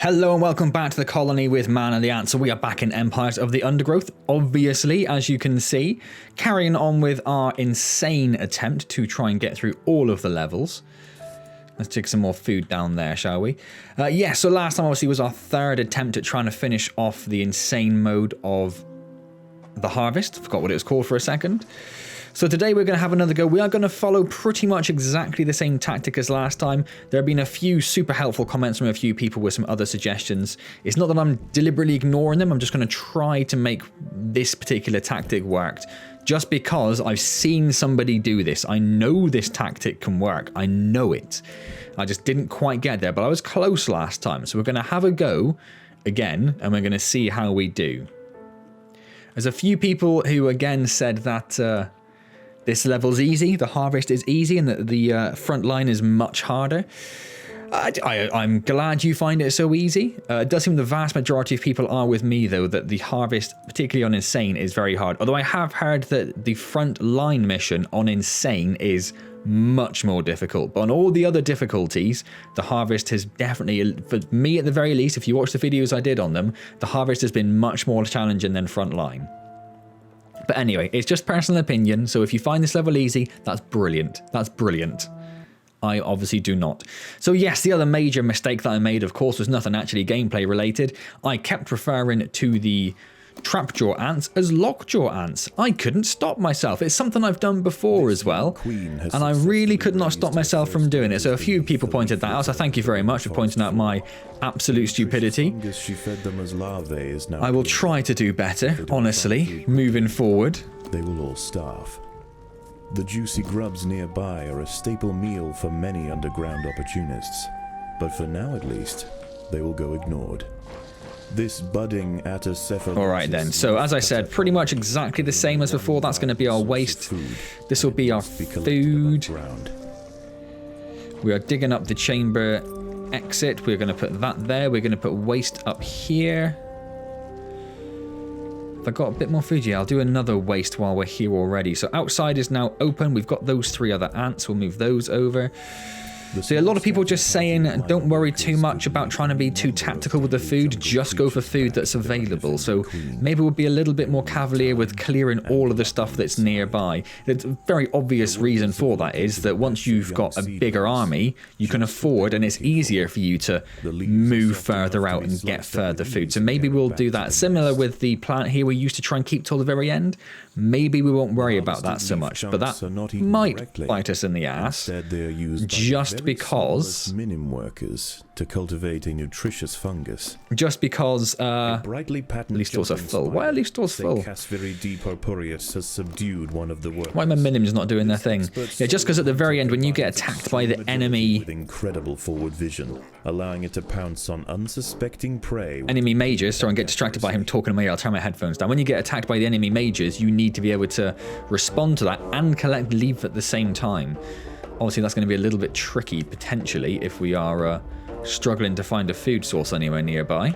Hello and welcome back to the colony with Man and the Antz. So we are back in Empires of the Undergrowth, obviously, as you can see, carrying on with our insane attempt to try and get through all of the levels. Let's take some more food down there, shall we? So last time obviously was our third attempt at trying to finish off the insane mode of the harvest. Forgot what it was called for a second. So today we're going to have another go. We are going to follow pretty much exactly the same tactic as last time. There have been a few super helpful comments from a few people with some other suggestions. It's not that I'm deliberately ignoring them. I'm just going to try to make this particular tactic work. Just because I've seen somebody do this. I know this tactic can work. I know it. I just didn't quite get there, but I was close last time. So we're going to have a go again, and we're going to see how we do. There's a few people who again said that this level's easy, the harvest is easy, and that the front line is much harder. I'm glad you find it so easy. It does seem the vast majority of people are with me, though, that the harvest, particularly on Insane, is very hard. Although I have heard that the front line mission on Insane is much more difficult. But on all the other difficulties, the harvest has definitely, for me at the very least, if you watch the videos I did on them, the harvest has been much more challenging than front line. But anyway, it's just personal opinion, so if you find this level easy, that's brilliant. That's brilliant. I obviously do not. So yes, the other major mistake that I made, of course, was nothing actually gameplay related. I kept referring to the trapjaw ants as lockjaw ants. I couldn't stop myself. It's something I've done before as well, and I really could not stop myself from doing it. So a few people pointed that out, so thank you very much for pointing out my absolute stupidity. I will try to do better, honestly, moving forward. They will all starve. The juicy grubs nearby are a staple meal for many underground opportunists, but for now at least, they will go ignored. This budding Atacephalus. Alright then, so as I said, pretty much exactly the same as before. That's going to be our waste. This will be our food. We are digging up the chamber exit. We're going to put that there. We're going to put waste up here. If I got a bit more food, yeah, I'll do another waste while we're here already. So outside is now open. We've got those 3 other ants. We'll move those over. So a lot of people just saying, don't worry too much about trying to be too tactical with the food, just go for food that's available. So maybe we'll be a little bit more cavalier with clearing all of the stuff that's nearby. The very obvious reason for that is that once you've got a bigger army, you can afford, and it's easier for you to move further out and get further food. So maybe we'll do that. Similar with the plant here, we used to try and keep till the very end. Maybe we won't worry about that so much, but that might bite us in the ass, just because minim workers to cultivate a nutritious fungus. Just because leaf stores are full. Why are leaf stores full? Has subdued one of the workers. Why are my minims not doing their thing? Yeah, just because at the very end when you get attacked by the enemy with incredible forward vision, allowing it to pounce on unsuspecting prey. Enemy mages, sorry, and get distracted by him talking to me, I'll turn my headphones down. When you get attacked by the enemy mages, you need to be able to respond to that and collect leaf at the same time. Obviously that's going to be a little bit tricky potentially if we are struggling to find a food source anywhere nearby.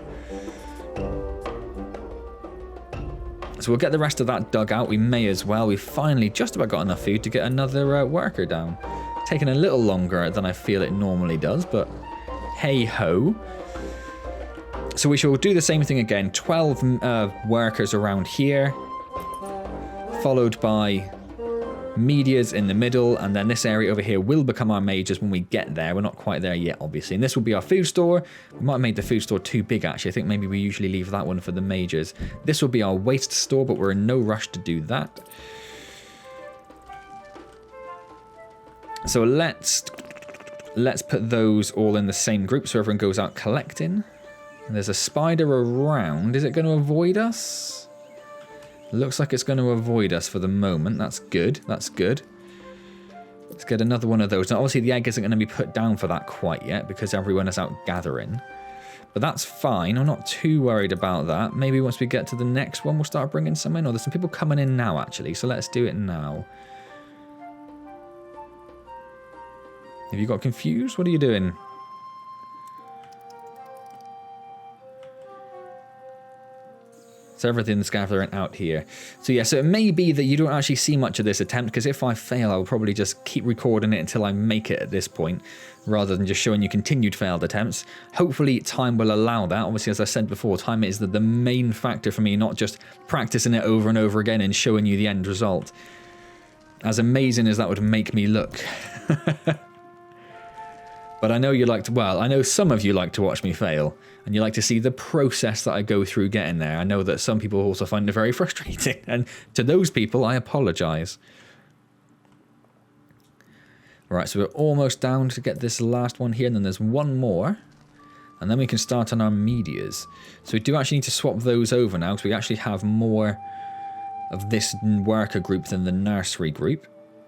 So we'll get the rest of that dug out. We may as well. We've finally just about got enough food to get another worker down. Taking a little longer than I feel it normally does, but hey ho. So we shall do the same thing again. 12 workers around here, followed by medias in the middle, and then this area over here will become our mages when we get there. We're not quite there yet, obviously. And this will be our food store. We might have made the food store too big, actually. I think maybe we usually leave that one for the mages. This will be our waste store, but we're in no rush to do that. So let's put those all in the same group so everyone goes out collecting. And there's a spider around. Is it going to avoid us? Looks like it's going to avoid us for the moment. That's good. That's good. Let's get another one of those. Now, obviously, the egg isn't going to be put down for that quite yet because everyone is out gathering. But that's fine. I'm not too worried about that. Maybe once we get to the next one, we'll start bringing some in. Oh, there's some people coming in now, actually. So let's do it now. Have you got confused? What are you doing? So everything's gathering out here. So yeah, so it may be that you don't actually see much of this attempt, because if I fail, I'll probably just keep recording it until I make it at this point, rather than just showing you continued failed attempts. Hopefully time will allow that. Obviously, as I said before, time is the main factor for me, not just practicing it over and over again and showing you the end result. As amazing as that would make me look. But I know you like to, well, I know some of you like to watch me fail, and you like to see the process that I go through getting there. I know that some people also find it very frustrating, and to those people, I apologise. Right, so we're almost down to get this last one here, and then there's one more, and then we can start on our medias. So we do actually need to swap those over now, because we actually have more of this worker group than the nursery group.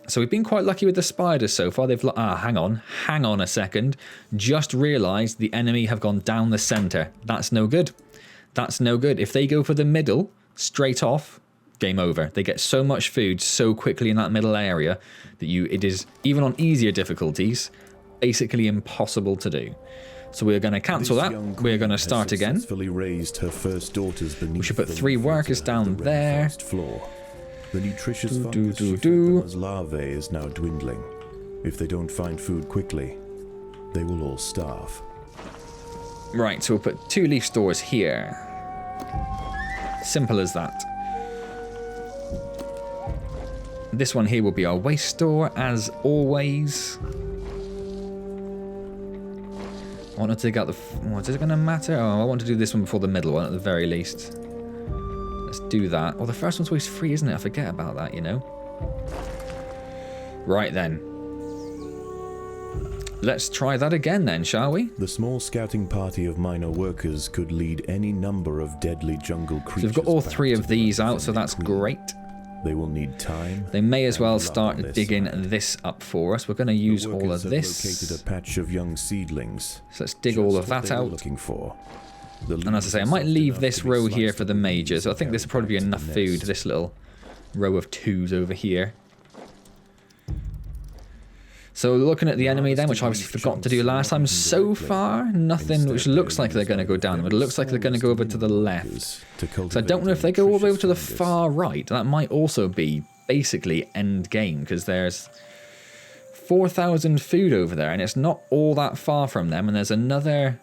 So we've been quite lucky with the spiders so far. They've hang on a second. Just realised the enemy have gone down the centre. That's no good. That's no good. If they go for the middle, straight off, game over. They get so much food so quickly in that middle area that it is, even on easier difficulties, basically impossible to do. So we're going to cancel that. We're going to start again. Raised her first daughters beneath we should put 3 workers down there. Floor. The nutritious fungus larvae is now dwindling. If they don't find food quickly, they will all starve. Right, so we'll put 2 leaf stores here. Simple as that. This one here will be our waste store, as always. I want to dig out the... What, is it going to matter? Oh, I want to do this one before the middle one, at the very least. Let's do that. Oh, the first one's always free, isn't it? I forget about that, you know. Right then. Let's try that again then, shall we? The small scouting party of minor workers could lead any number of deadly jungle creatures. So we've got all 3 of these out, so that's great. They will need time. They may as well start digging this up for us. We're going to use all of this. Located a patch of young seedlings. So let's dig all of that out. Looking for. And as I say, I might leave this row here for the majors. I think this will probably be enough food, this little row of 2s over here. So looking at the enemy then, which I obviously forgot to do last time, so far, nothing which looks like they're going to go down. But it looks like they're going to go over to the left. So I don't know if they go all the way over to the far right. That might also be basically end game, because there's 4,000 food over there, and it's not all that far from them. And there's another...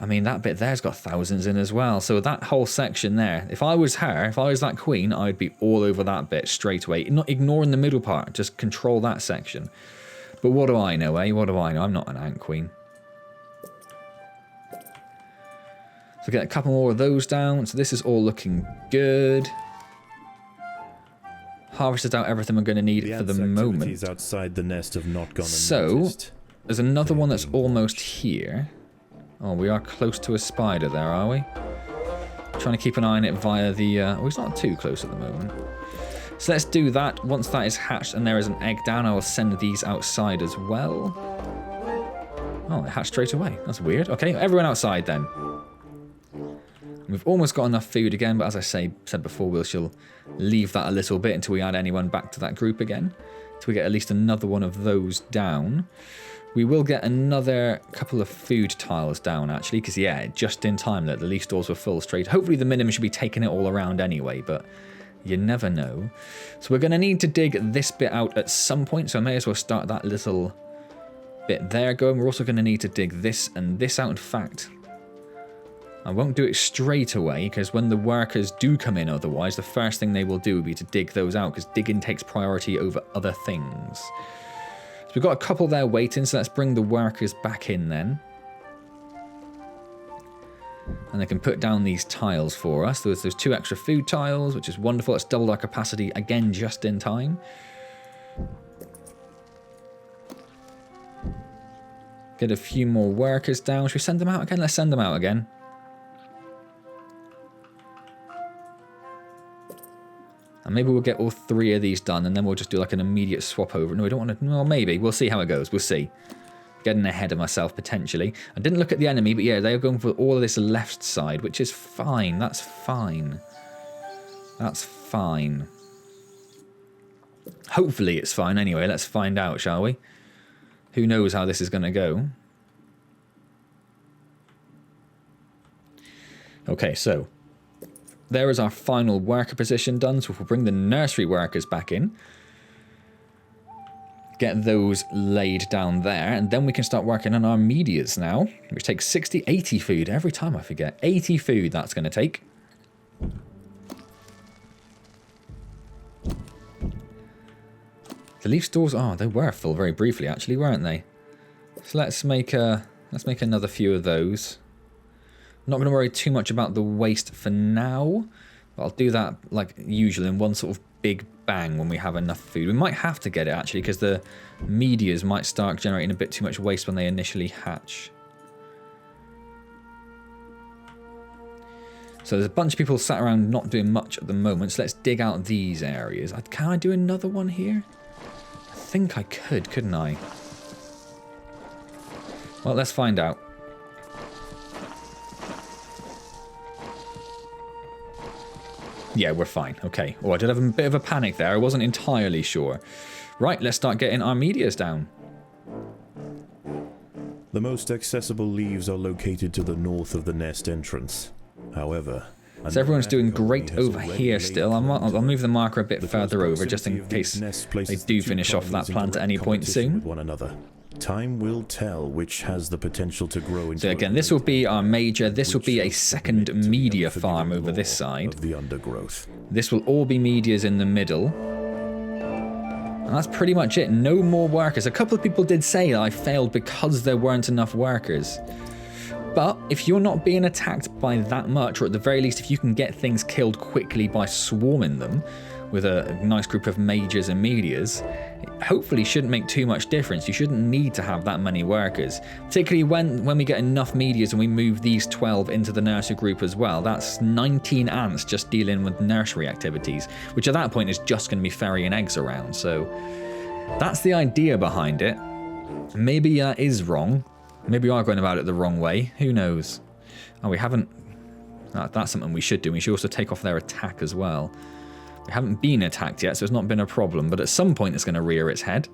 I mean, that bit there's got thousands in as well. So that whole section there, if I was her, if I was that queen, I'd be all over that bit straight away. Not ignoring the middle part, just control that section. But what do I know, eh? What do I know? I'm not an ant queen. So get a couple more of those down. So this is all looking good. Harvested out everything we're going to need for the moment. Outside the nest have not gone so there's another one that's almost here. Oh, we are close to a spider there, are we? Trying to keep an eye on it via the... oh, he's not too close at the moment. So let's do that. Once that is hatched and there is an egg down, I will send these outside as well. Oh, it hatched straight away. That's weird. Okay, everyone outside then. We've almost got enough food again, but as I said before, we shall leave that a little bit until we add anyone back to that group again. Until we get at least another one of those down. We will get another couple of food tiles down, actually, because, yeah, just in time that the leaf stores were full straight. Hopefully the minimum should be taking it all around anyway, but you never know. So we're going to need to dig this bit out at some point, so I may as well start that little bit there going. We're also going to need to dig this and this out. In fact, I won't do it straight away, because when the workers do come in otherwise, the first thing they will do will be to dig those out, because digging takes priority over other things. So we've got a couple there waiting, so let's bring the workers back in then. And they can put down these tiles for us. There's 2 extra food tiles, which is wonderful. Let's double our capacity again just in time. Get a few more workers down. Should we send them out again? Let's send them out again. And maybe we'll get all 3 of these done, and then we'll just do like an immediate swap over. No, we don't want to... Well, maybe. We'll see how it goes. We'll see. Getting ahead of myself, potentially. I didn't look at the enemy, but yeah, they're going for all of this left side, which is fine. That's fine. That's fine. Hopefully it's fine anyway. Let's find out, shall we? Who knows how this is going to go. Okay, so... there is our final worker position done. So we'll bring the nursery workers back in. Get those laid down there. And then we can start working on our medias now. Which takes 80 food. Every time I forget. 80 food that's going to take. The leaf stores, oh, they were full very briefly actually, weren't they? So let's make another few of those. I'm not going to worry too much about the waste for now, but I'll do that like usual in one sort of big bang when we have enough food. We might have to get it actually because the medias might start generating a bit too much waste when they initially hatch. So there's a bunch of people sat around not doing much at the moment, so let's dig out these areas. Can I do another one here? I think I could, couldn't I? Well, let's find out. Yeah, we're fine. Okay. Oh, I did have a bit of a panic there. I wasn't entirely sure. Right, let's start getting our medias down. The most accessible leaves are located to the north of the nest entrance. However... So everyone's doing great over here still. I'll move the marker a bit further over just in case they do finish off that plant at any point soon. One another. Time will tell which has the potential to grow into. So again, this will be our major. This will be a second media farm over this side. The undergrowth. This will all be medias in the middle. And that's pretty much it. No more workers. A couple of people did say that I failed because there weren't enough workers. But if you're not being attacked by that much, or at the very least if you can get things killed quickly by swarming them with a nice group of majors and medias, it hopefully shouldn't make too much difference. You shouldn't need to have that many workers, particularly when we get enough medias and we move these 12 into the nursery group as well. That's 19 ants just dealing with nursery activities, which at that point is just going to be ferrying eggs around. So that's the idea behind it. Maybe that is wrong. Maybe we are going about it the wrong way. Who knows? Oh, we haven't... That's something we should do. We should also take off their attack as well. We haven't been attacked yet, so it's not been a problem. But at some point, it's going to rear its head.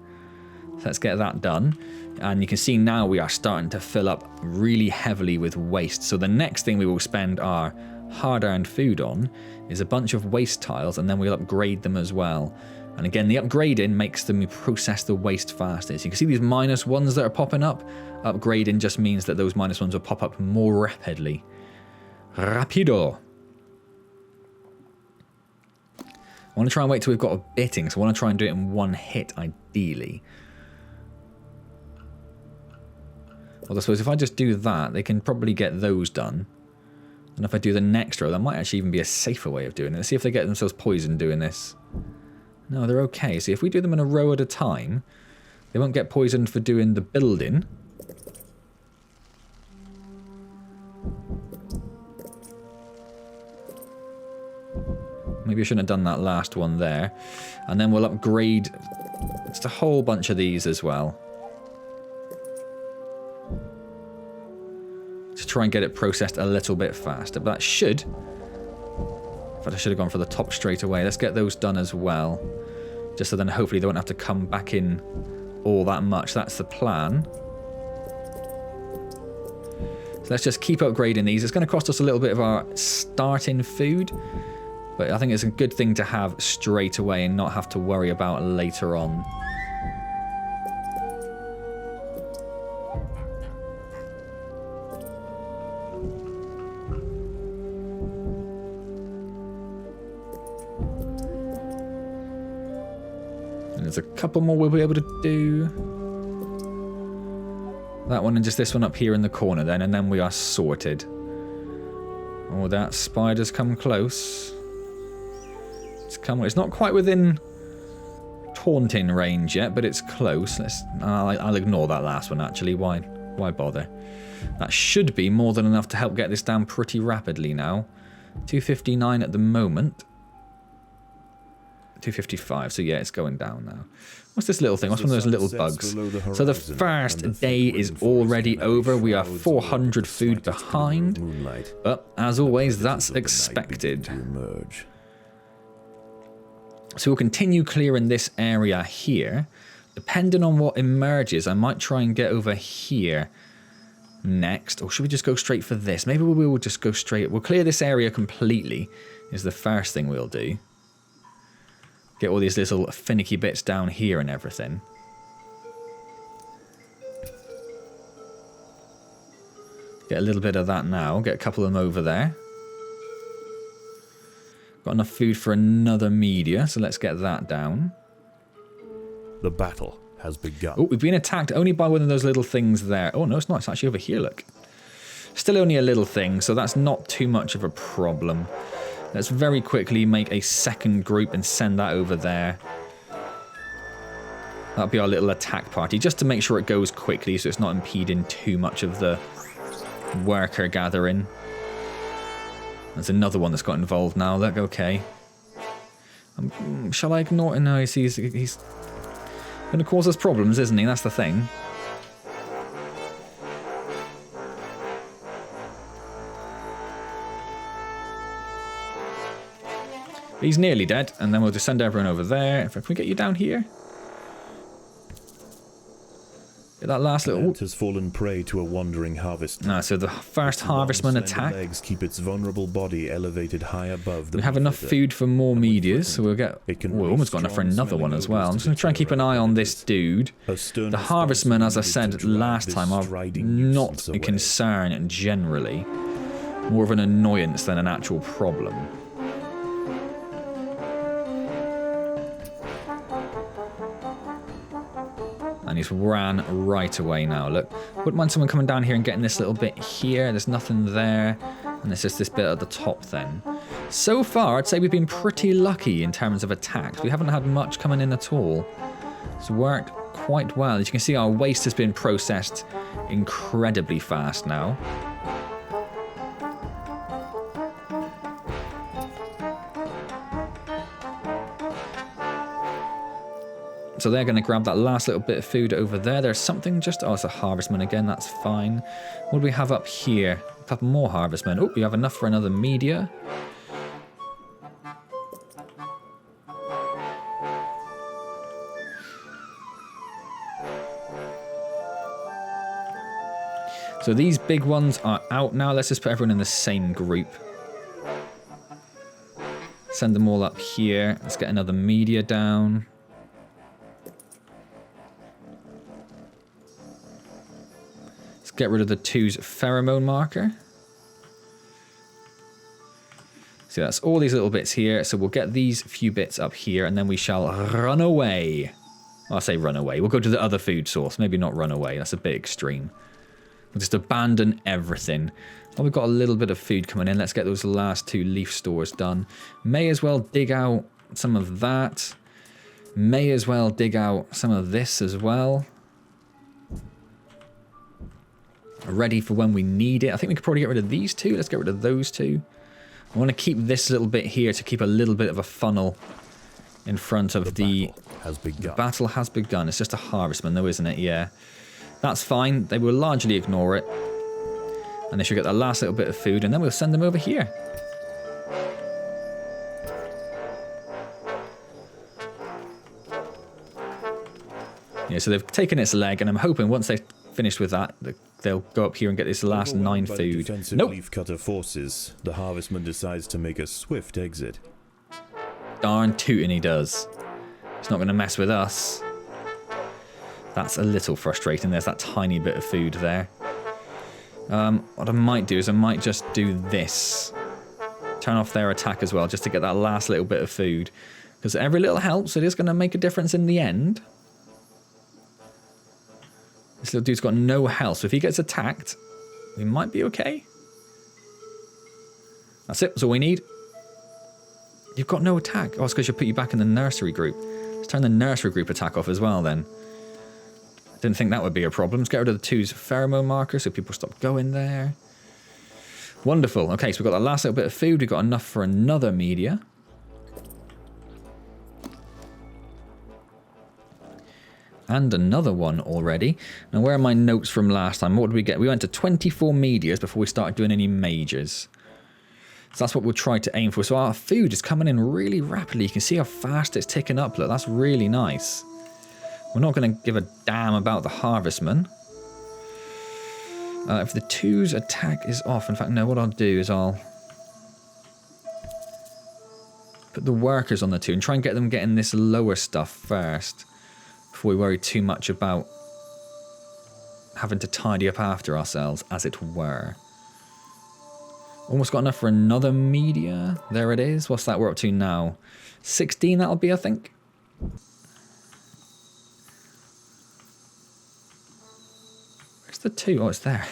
So let's get that done. And you can see now we are starting to fill up really heavily with waste. So the next thing we will spend our hard-earned food on is a bunch of waste tiles, and then we'll upgrade them as well. And again, the upgrading makes them process the waste faster. So you can see these -1s that are popping up. Upgrading just means that those -1s will pop up more rapidly. Rapido. I want to try and wait till we've got a bitting, so I want to try and do it in one hit, ideally. Well, I suppose if I just do that, they can probably get those done. And if I do the next row, that might actually even be a safer way of doing it. Let's see if they get themselves poisoned doing this. No, they're okay. See, if we do them in a row at a time, they won't get poisoned for doing the building. Maybe I shouldn't have done that last one there. And then we'll upgrade just a whole bunch of these as well. To try and get it processed a little bit faster. But that should... In fact, I should have gone for the top straight away. Let's get those done as well. Just so then hopefully they won't have to come back in all that much. That's the plan. So let's just keep upgrading these. It's going to cost us a little bit of our starting food. But I think it's a good thing to have straight away and not have to worry about later on. There's a couple more we'll be able to do. That one and just this one up here in the corner then, and then we are sorted. Oh, that spider's come close. It's not quite within taunting range yet, but it's close. I'll ignore that last one actually. Why bother? That should be more than enough to help get this down pretty rapidly now. 259 at the moment. 255, so yeah, it's going down now. What's this little thing? What's one of those little bugs? So the first day is already over. We are 400 food behind. But as always, that's expected. So we'll continue clearing this area here. Depending on what emerges, I might try and get over here next. Or should we just go straight for this? Maybe we will just go straight. We'll clear this area completely is the first thing we'll do. Get all these little finicky bits down here and everything. Get a little bit of that now. Get a couple of them over there. Got enough food for another media, so let's get that down. The battle has begun. Oh, we've been attacked only by one of those little things there. Oh, no, it's not. It's actually over here, look. Still only a little thing, so that's not too much of a problem. Let's very quickly make a second group and send that over there. That'll be our little attack party, just to make sure it goes quickly so it's not impeding too much of the worker gathering. There's another one that's got involved now. Look, okay. Shall I ignore him? No, he's going to cause us problems, isn't he? That's the thing. He's nearly dead, and then we'll just send everyone over there. Can we get you down here? Get that last little... Antz has fallen prey to a wandering harvest. No, so the first harvestman attack. Legs keep its vulnerable body elevated high above the... We have enough food for more medias, so we'll get... we almost got enough for another one as well. I'm just going to try and keep an eye on this dude. The harvestmen, as I said last time, are not a concern generally. More of an annoyance than an actual problem. And he's ran right away now, look. Wouldn't mind someone coming down here and getting this little bit here. There's nothing there. And there's just this bit at the top then. So far, I'd say we've been pretty lucky in terms of attacks. We haven't had much coming in at all. It's worked quite well. As you can see, our waste has been processed incredibly fast now. So they're going to grab that last little bit of food over there. There's something just... oh, it's a harvestman again. That's fine. What do we have up here? A couple more harvestmen. Oh, we have enough for another media. So these big ones are out now. Let's just put everyone in the same group. Send them all up here. Let's get another media down. Get rid of the 2's pheromone marker. So that's all these little bits here. So we'll get these few bits up here and then we shall run away. Well, I'll say run away. We'll go to the other food source. Maybe not run away. That's a bit extreme. We'll just abandon everything. Well, we've got a little bit of food coming in. Let's get those last 2 leaf stores done. May as well dig out some of that. May as well dig out some of this as well. Ready for when we need it. I think we could probably get rid of these 2. Let's get rid of those 2. I want to keep this little bit here to keep a little bit of a funnel in front of the battle has begun. It's just a harvestman though, isn't it? Yeah. That's fine. They will largely ignore it. And they should get that last little bit of food and then we'll send them over here. Yeah, so they've taken its leg and I'm hoping once they've finished with that, they'll go up here and get this last 9 food. Nope. Leaf cutter forces, the harvestman decides to make a swift exit. Darn tootin' he does. He's not going to mess with us. That's a little frustrating. There's that tiny bit of food there. What I might do is I might just do this. Turn off their attack as well, just to get that last little bit of food. Because every little helps. It is going to make a difference in the end. This little dude's got no health, so if he gets attacked, we might be okay. That's it, that's all we need. You've got no attack. Oh, it's because she'll put you back in the nursery group. Let's turn the nursery group attack off as well then. Didn't think that would be a problem. Let's get rid of the 2's pheromone marker so people stop going there. Wonderful. Okay, so we've got that last little bit of food. We've got enough for another media. And another one already. Now, where are my notes from last time? What did we get? We went to 24 medias before we started doing any majors. So that's what we'll try to aim for. So our food is coming in really rapidly. You can see how fast it's ticking up. Look, that's really nice. We're not going to give a damn about the harvestman. If the 2's attack is off, in fact, no, what I'll do is I'll put the workers on the 2 and try and get them getting this lower stuff first before we worry too much about having to tidy up after ourselves, as it were. Almost got enough for another media. There it is. What's that we're up to now? 16 that'll be, I think. Where's the 2? Oh, it's there.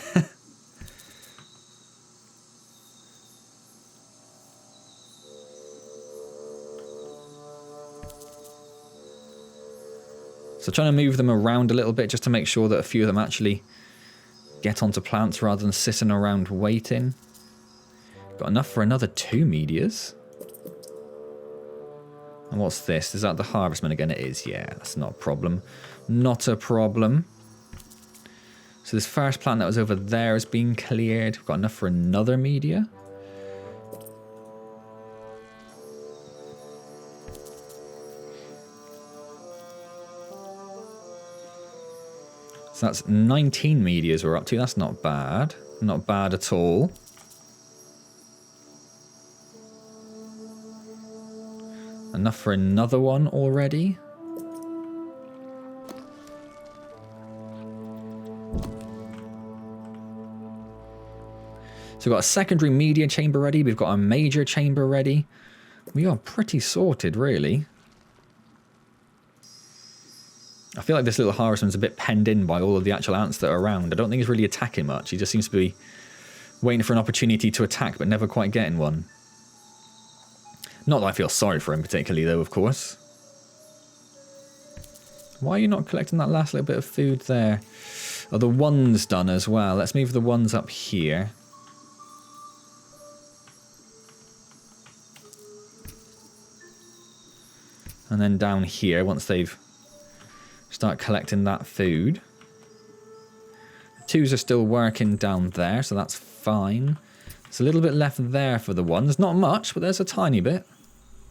So trying to move them around a little bit just to make sure that a few of them actually get onto plants rather than sitting around waiting. Got enough for another 2 medias. And what's this? Is that the harvestman again? It is, yeah. That's not a problem. Not a problem. So this first plant that was over there has been cleared. We've got enough for another media. So that's 19 medias we're up to. That's not bad. Not bad at all. Enough for another one already. So we've got a secondary media chamber ready. We've got a major chamber ready. We are pretty sorted, really. I feel like this little harvestman's a bit penned in by all of the actual ants that are around. I don't think he's really attacking much. He just seems to be waiting for an opportunity to attack, but never quite getting one. Not that I feel sorry for him particularly, though, of course. Why are you not collecting that last little bit of food there? Oh, the one's done as well. Let's move the ones up here. And then down here, once they've start collecting that food. The 2's are still working down there, so that's fine. There's a little bit left there for the ones. Not much, but there's a tiny bit.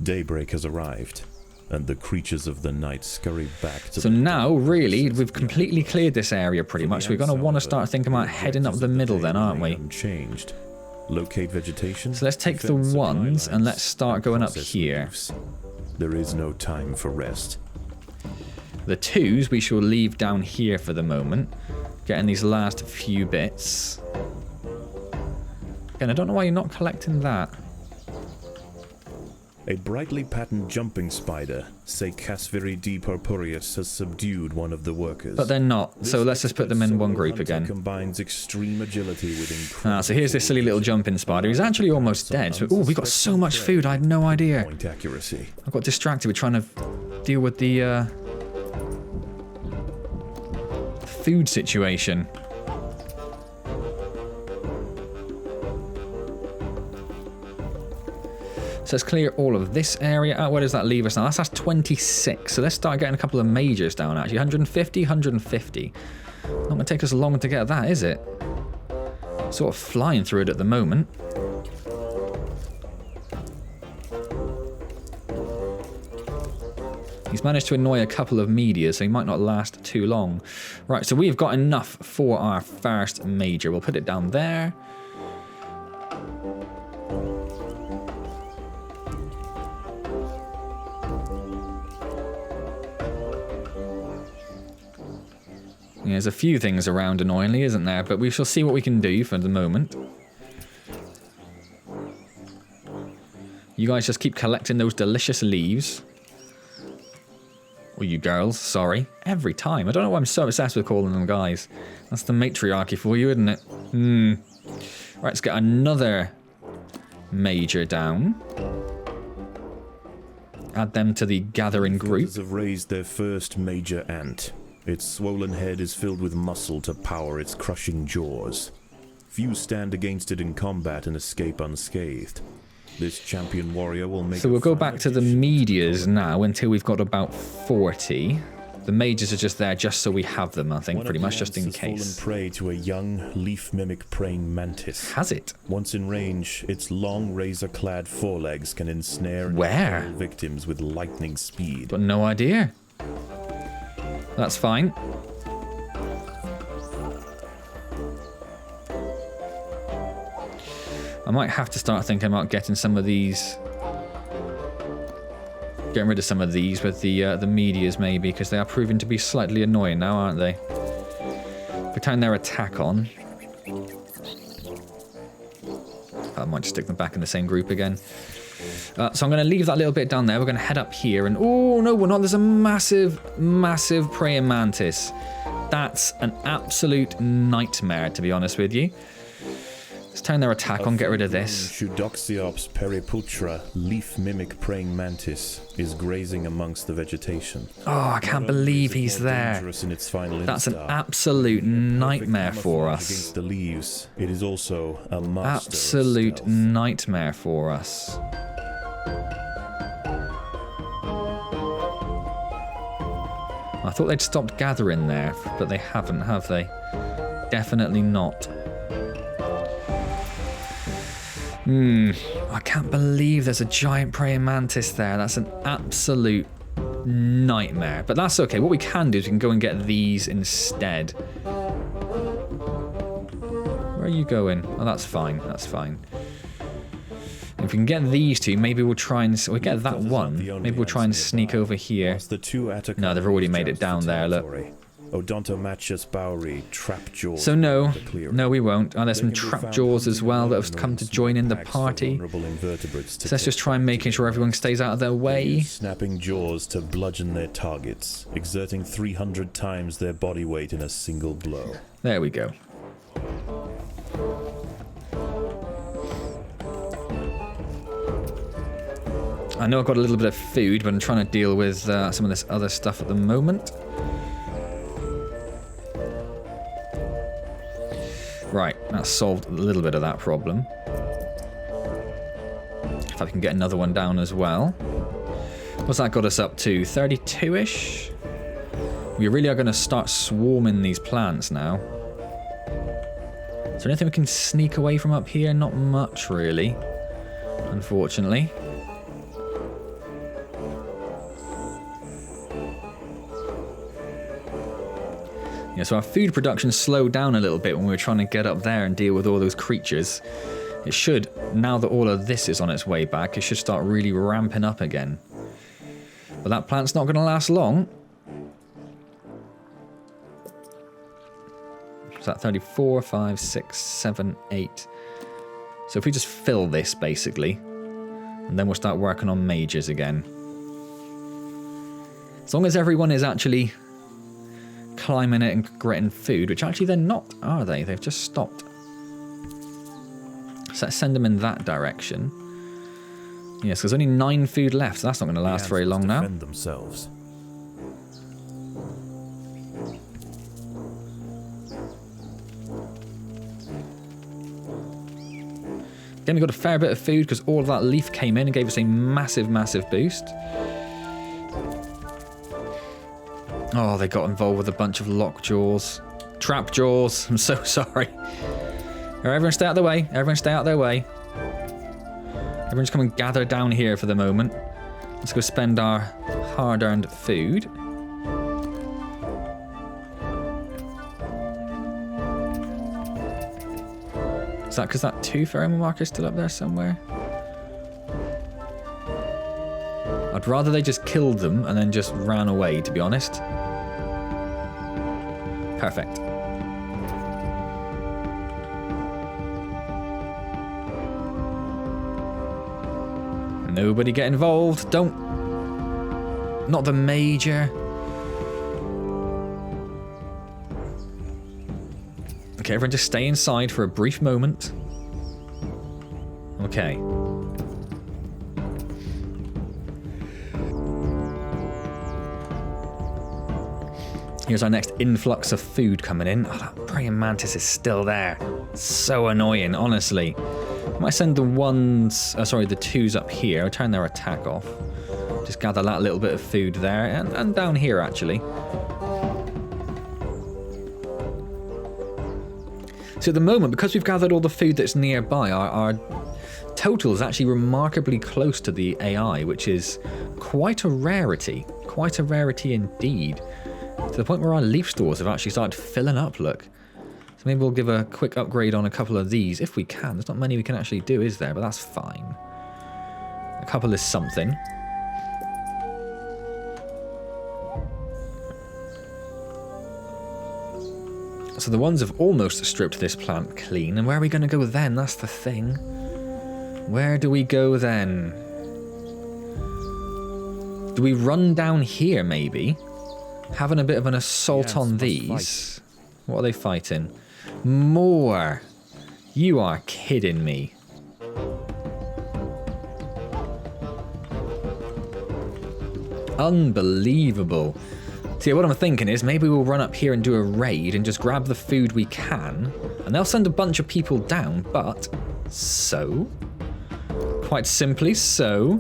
Daybreak has arrived, and the creatures of the night scurry back to so now, really, we've completely cleared this area pretty much. We're going to want to start thinking about heading up the middle then, aren't we? Unchanged. Locate vegetation. So let's take the ones and let's start going up here. There is no time for rest. The 2's we shall leave down here for the moment. Getting these last few bits. Again, I don't know why you're not collecting that. A brightly patterned jumping spider, Casviri D. purpureus, has subdued one of the workers. But they're not, so let's just put them in one group again. Combines extreme agility with incredible so here's this silly little jumping spider. He's actually almost dead. So, we got so much food, I had no idea. Point accuracy. I got distracted with trying to deal with the food situation. So let's clear all of this area out. Where does that leave us now? That's 26. So let's start getting a couple of majors down, actually. 150, 150. Not going to take us long to get that, is it? Sort of flying through it at the moment. He's managed to annoy a couple of media, so he might not last too long. Right, so we've got enough for our first major. We'll put it down there. There's a few things around annoyingly, isn't there? But we shall see what we can do for the moment. You guys just keep collecting those delicious leaves. Or you girls, sorry. Every time. I don't know why I'm so obsessed with calling them guys. That's the matriarchy for you, isn't it? Right, let's get another major down. Add them to the gathering group. The have raised their first major ant. Its swollen head is filled with muscle to power its crushing jaws. Few stand against it in combat and escape unscathed. This champion warrior will make. So we'll go back to the medias now until we've got about 40. The majors are just there just so we have them, I think, pretty much just in case. Fallen prey to a young leaf mimic praying mantis. Has it? Once in range, its long razor-clad forelegs can ensnare victims with lightning speed. But no idea. That's fine. I might have to start thinking about getting some of these... Getting rid of some of these with the meteors, maybe, because they are proving to be slightly annoying now, aren't they? If we turn their attack on... I might just stick them back in the same group again. So I'm going to leave that little bit down there. We're going to head up here and... Oh, no, we're not. There's a massive, massive praying mantis. That's an absolute nightmare, to be honest with you. Let's turn their attack on, get rid of this. Shudoxiops periputra, leaf mimic praying mantis, is grazing amongst the vegetation. Oh, I can't believe he's there. That's an absolute nightmare for us. Against the leaves, it is also a master absolute nightmare for us. I thought they'd stopped gathering there, but they haven't, have they? Definitely not. I can't believe there's a giant praying mantis there. That's an absolute nightmare. But that's okay. What we can do is we can go and get these instead. Where are you going? Oh, that's fine. That's fine. If we can get these two, maybe we'll try and... We'll get that one. Maybe we'll try and sneak over here. No, they've already made it down there, look. Odontomachus Bowery, Trapjaw. So no, we won't. Oh, there's some Trapjaws as well that have come to join in the party. So let's just try and making sure everyone stays out of their way. Snapping jaws to bludgeon their targets, exerting 300 times their body weight in a single blow. There we go. I know I've got a little bit of food, but I'm trying to deal with some of this other stuff at the moment. Right, that solved a little bit of that problem. If I can get another one down as well. What's that got us up to? 32-ish? We really are going to start swarming these plants now. Is there anything we can sneak away from up here? Not much, really. Unfortunately. Yeah, so our food production slowed down a little bit when we were trying to get up there and deal with all those creatures. It should, now that all of this is on its way back, it should start really ramping up again. But that plant's not going to last long. Is that 34, 5, 6, 7, 8? So if we just fill this, basically, and then we'll start working on mages again. As long as everyone is actually climbing it and getting food, which actually they're not, are they? They've just stopped. So let's send them in that direction. Yes, there's only 9 food left, so that's not going to last very long now. Themselves. Again, we got a fair bit of food because all of that leaf came in and gave us a massive, massive boost. Oh, they got involved with a bunch of lockjaws. Trapjaws. I'm so sorry. Everyone stay out of the way. Everyone stay out of their way. Everyone just come and gather down here for the moment. Let's go spend our hard-earned food. Is that because that 2 pheromone marker is still up there somewhere? I'd rather they just killed them and then just ran away, to be honest. Perfect. Nobody get involved. Don't. Not the major. Okay, everyone just stay inside for a brief moment. Okay. Here's our next influx of food coming in. Oh, that praying mantis is still there. So annoying, honestly. I might send the ones, the 2s up here. I'll turn their attack off. Just gather that little bit of food there, and down here, actually. So at the moment, because we've gathered all the food that's nearby, our total is actually remarkably close to the AI, which is quite a rarity. Quite a rarity indeed. To the point where our leaf stores have actually started filling up, look. So maybe we'll give a quick upgrade on a couple of these, if we can. There's not many we can actually do, is there? But that's fine. A couple is something. So the ones have almost stripped this plant clean. And where are we going to go then? That's the thing. Where do we go then? Do we run down here, maybe? Having a bit of an assault on these. What are they fighting? More. You are kidding me. Unbelievable. See, what I'm thinking is maybe we'll run up here and do a raid and just grab the food we can. And they'll send a bunch of people down, but so? Quite simply, so.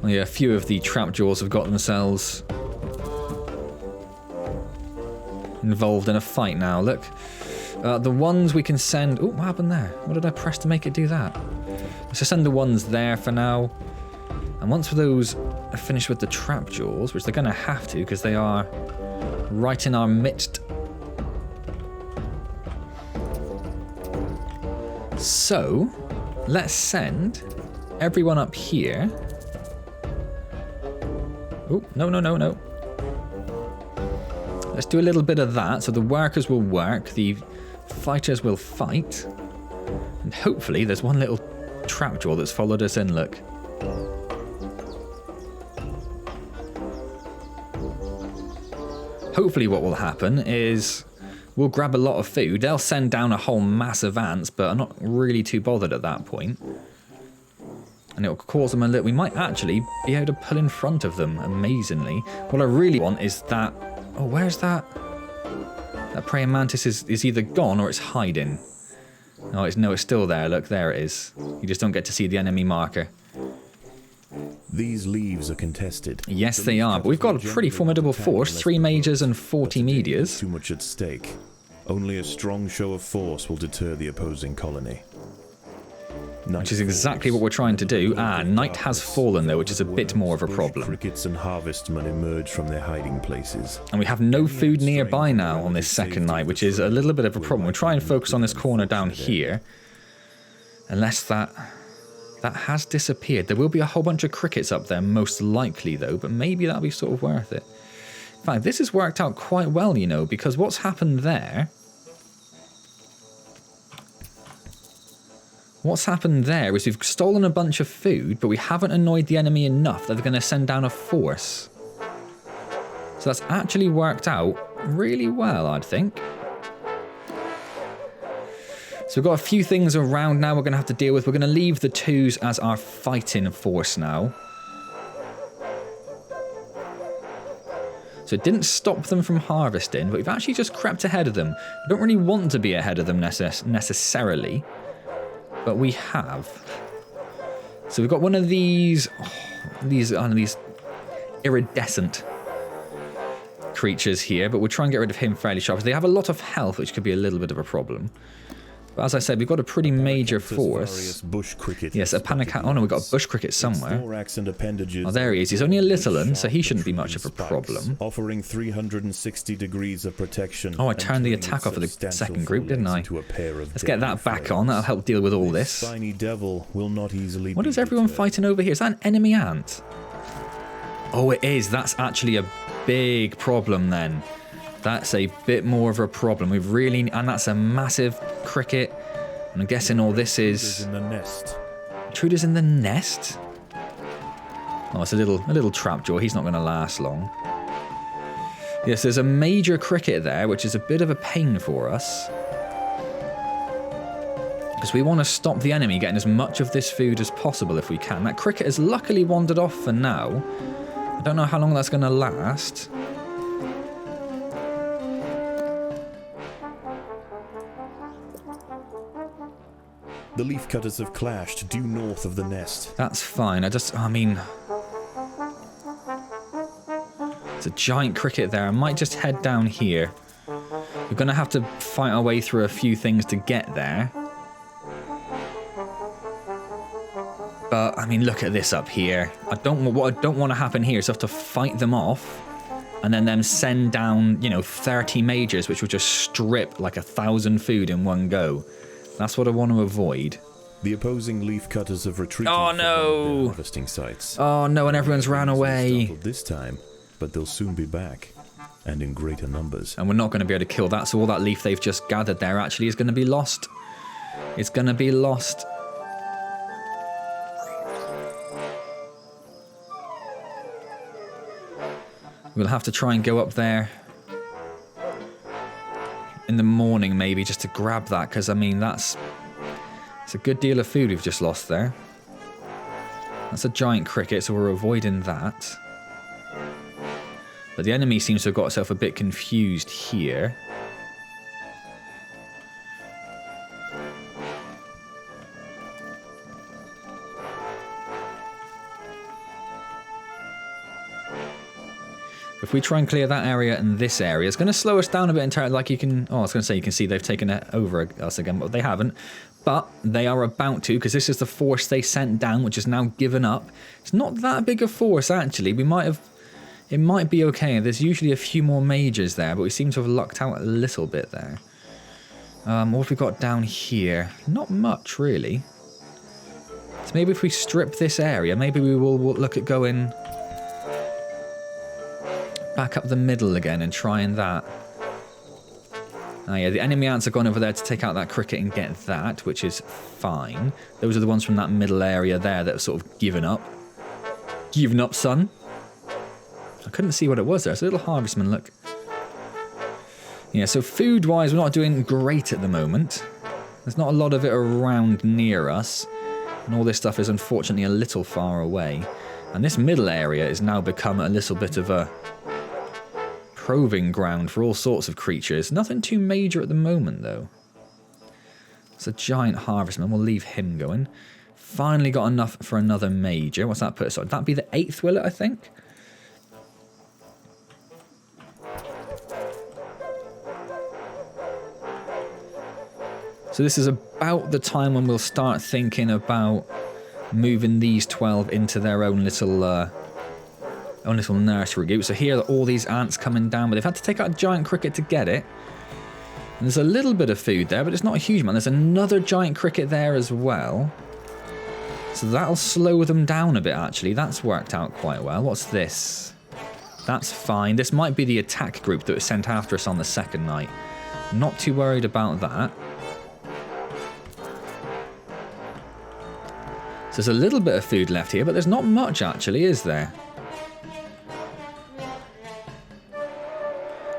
Well, yeah, a few of the trapjaws have got themselves involved in a fight now, look. The ones we can send... Oh, what happened there? What did I press to make it do that? Let's just send the ones there for now. And once those are finished with the trapjaws, which they're going to have to because they are right in our midst. So, let's send everyone up here. Oh, no, no, no, no. Let's do a little bit of that. So the workers will work, the fighters will fight. And hopefully there's one little trapjaw that's followed us in, look. Hopefully what will happen is we'll grab a lot of food. They'll send down a whole mass of ants, but I'm not really too bothered at that point. And it'll cause them a little... We might actually be able to pull in front of them, amazingly. What I really want is that... Oh, where's that? That praying mantis is either gone or it's hiding. Oh, it's still there. Look, there it is. You just don't get to see the enemy marker. These leaves are contested. Yes, they are, but we've got a pretty formidable force. 3 majors and 40 medias. Too much at stake. Only a strong show of force will deter the opposing colony. Which is exactly what we're trying to do. Ah, night has fallen though, which is a bit more of a problem. Crickets and harvestmen emerge from their hiding places. And we have no food nearby now on this second night, which is a little bit of a problem. We'll try and focus on this corner down here. Unless that has disappeared. There will be a whole bunch of crickets up there, most likely though, but maybe that'll be sort of worth it. In fact, this has worked out quite well, you know, because what's happened there... What's happened there is we've stolen a bunch of food, but we haven't annoyed the enemy enough that they're going to send down a force. So that's actually worked out really well, I'd think. So we've got a few things around now we're going to have to deal with. We're going to leave the 2s as our fighting force now. So it didn't stop them from harvesting, but we've actually just crept ahead of them. We don't really want to be ahead of them necessarily. But we have. So we've got one of these iridescent creatures here, but we'll try and get rid of him fairly sharply. They have a lot of health, which could be a little bit of a problem. But as I said, we've got a pretty major force. Yes, a panic. Oh no, we've got a bush cricket somewhere. Oh, there he is. He's only a little one, so he shouldn't be much of a problem. Offering 360 degrees of protection. Oh, I turned the attack off of the second group, didn't I? Let's get that back on. That'll help deal with all this. What is everyone fighting over here? Is that an enemy ant? Oh, it is. That's actually a big problem then. That's a bit more of a problem. We've really... And that's a massive cricket. And I'm guessing all this is... Intruders in the nest? Oh, it's a little trapjaw. He's not going to last long. Yes, there's a major cricket there, which is a bit of a pain for us. Because we want to stop the enemy getting as much of this food as possible if we can. That cricket has luckily wandered off for now. I don't know how long that's going to last. The leafcutters have clashed due north of the nest. That's fine. I mean... It's a giant cricket there. I might just head down here. We're going to have to fight our way through a few things to get there. But I mean, look at this up here. What I don't want to happen here is have to fight them off and then them send down, you know, 30 mages, which will just strip like 1,000 food in one go. That's what I want to avoid. The opposing leaf cutters have retreated Oh from no! their harvesting sites. Oh no, and everyone's ran away. Startled this time, but they'll soon be back, and in greater numbers. And we're not going to be able to kill that, so all that leaf they've just gathered there actually is going to be lost. It's going to be lost. We'll have to try and go up there in the morning maybe just to grab that, because I mean it's a good deal of food we've just lost there. That's a giant cricket, so we're avoiding that. But the enemy seems to have got itself a bit confused here. If we try and clear that area and this area, it's going to slow us down a bit entirely. Like you can, oh, I was going to say you can see they've taken it over us again, but they haven't. But they are about to, because this is the force they sent down, which is now given up. It's not that big a force, actually. We might have, it might be okay. There's usually a few more mages there, but we seem to have lucked out a little bit there. What have we got down here? Not much, really. So maybe if we strip this area, maybe we'll look at going back up the middle again and trying that. Oh yeah, the enemy ants have gone over there to take out that cricket and get that, which is fine. Those are the ones from that middle area there that have sort of given up. Given up, son. I couldn't see what it was there. It's a little harvestman, look. Yeah, so food-wise, we're not doing great at the moment. There's not a lot of it around near us. And all this stuff is unfortunately a little far away. And this middle area has now become a little bit of a proving ground for all sorts of creatures. Nothing too major at the moment, though. It's a giant harvestman. We'll leave him going. Finally got enough for another major. What's that put us on? That'd be the 8th, will it, I think? So this is about the time when we'll start thinking about moving these 12 into their own little nursery group. So here are all these ants coming down, but they've had to take out a giant cricket to get it. And there's a little bit of food there, but it's not a huge amount. There's another giant cricket there as well. So that'll slow them down a bit, actually. That's worked out quite well. What's this? That's fine. This might be the attack group that was sent after us on the second night. Not too worried about that. So there's a little bit of food left here, but there's not much, actually, is there?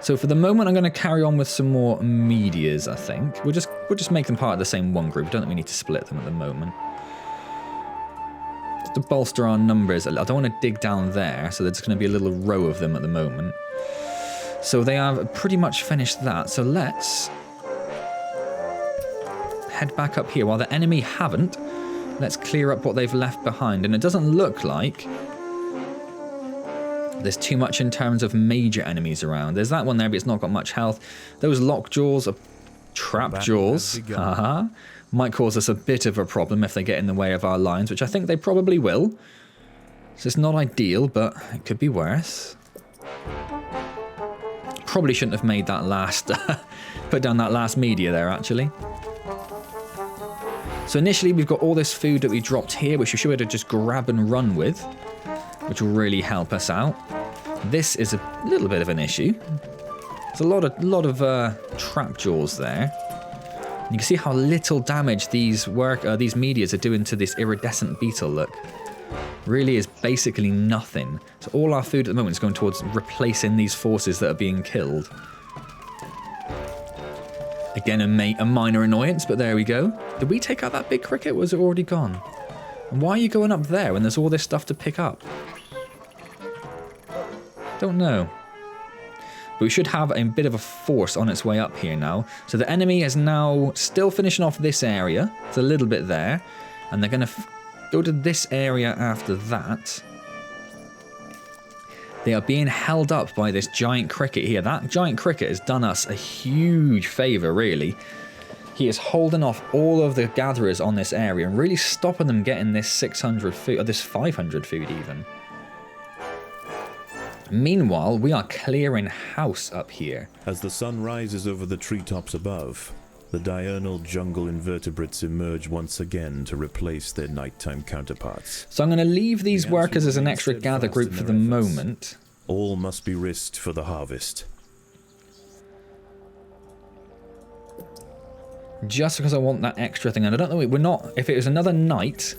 So for the moment, I'm going to carry on with some more medias, I think. We'll just make them part of the same one group. I don't think we need to split them at the moment. Just to bolster our numbers. I don't want to dig down there, so there's going to be a little row of them at the moment. So they have pretty much finished that. So let's head back up here. While the enemy haven't, let's clear up what they've left behind. And it doesn't look like there's too much in terms of major enemies around. There's that one there, but it's not got much health. Those lockjaws are trap jaws. Haha. Might cause us a bit of a problem if they get in the way of our lines, which I think they probably will. So it's not ideal, but it could be worse. Probably shouldn't have made that last... put down that last media there, actually. So initially, we've got all this food that we dropped here, which we should be able to just grab and run with, which will really help us out. This is a little bit of an issue. There's a lot of trap jaws there. And you can see how little damage these medias are doing to this iridescent beetle. Look, really is basically nothing. So all our food at the moment is going towards replacing these forces that are being killed. Again, a minor annoyance, but there we go. Did we take out that big cricket? Was it already gone? And why are you going up there when there's all this stuff to pick up? Don't know. But we should have a bit of a force on its way up here now. So the enemy is now still finishing off this area. It's a little bit there. And they're going to go to this area after that. They are being held up by this giant cricket here. That giant cricket has done us a huge favour, really. he is holding off all of the gatherers on this area and really stopping them getting this 600 food, or this 500 food even. Meanwhile, we are clearing house up here. As the sun rises over the treetops above, the diurnal jungle invertebrates emerge once again to replace their nighttime counterparts. So I'm going to leave these workers as an extra gather group for the moment. All must be risked for the harvest. Just because I want that extra thing. And I don't know, we're not, if it was another night,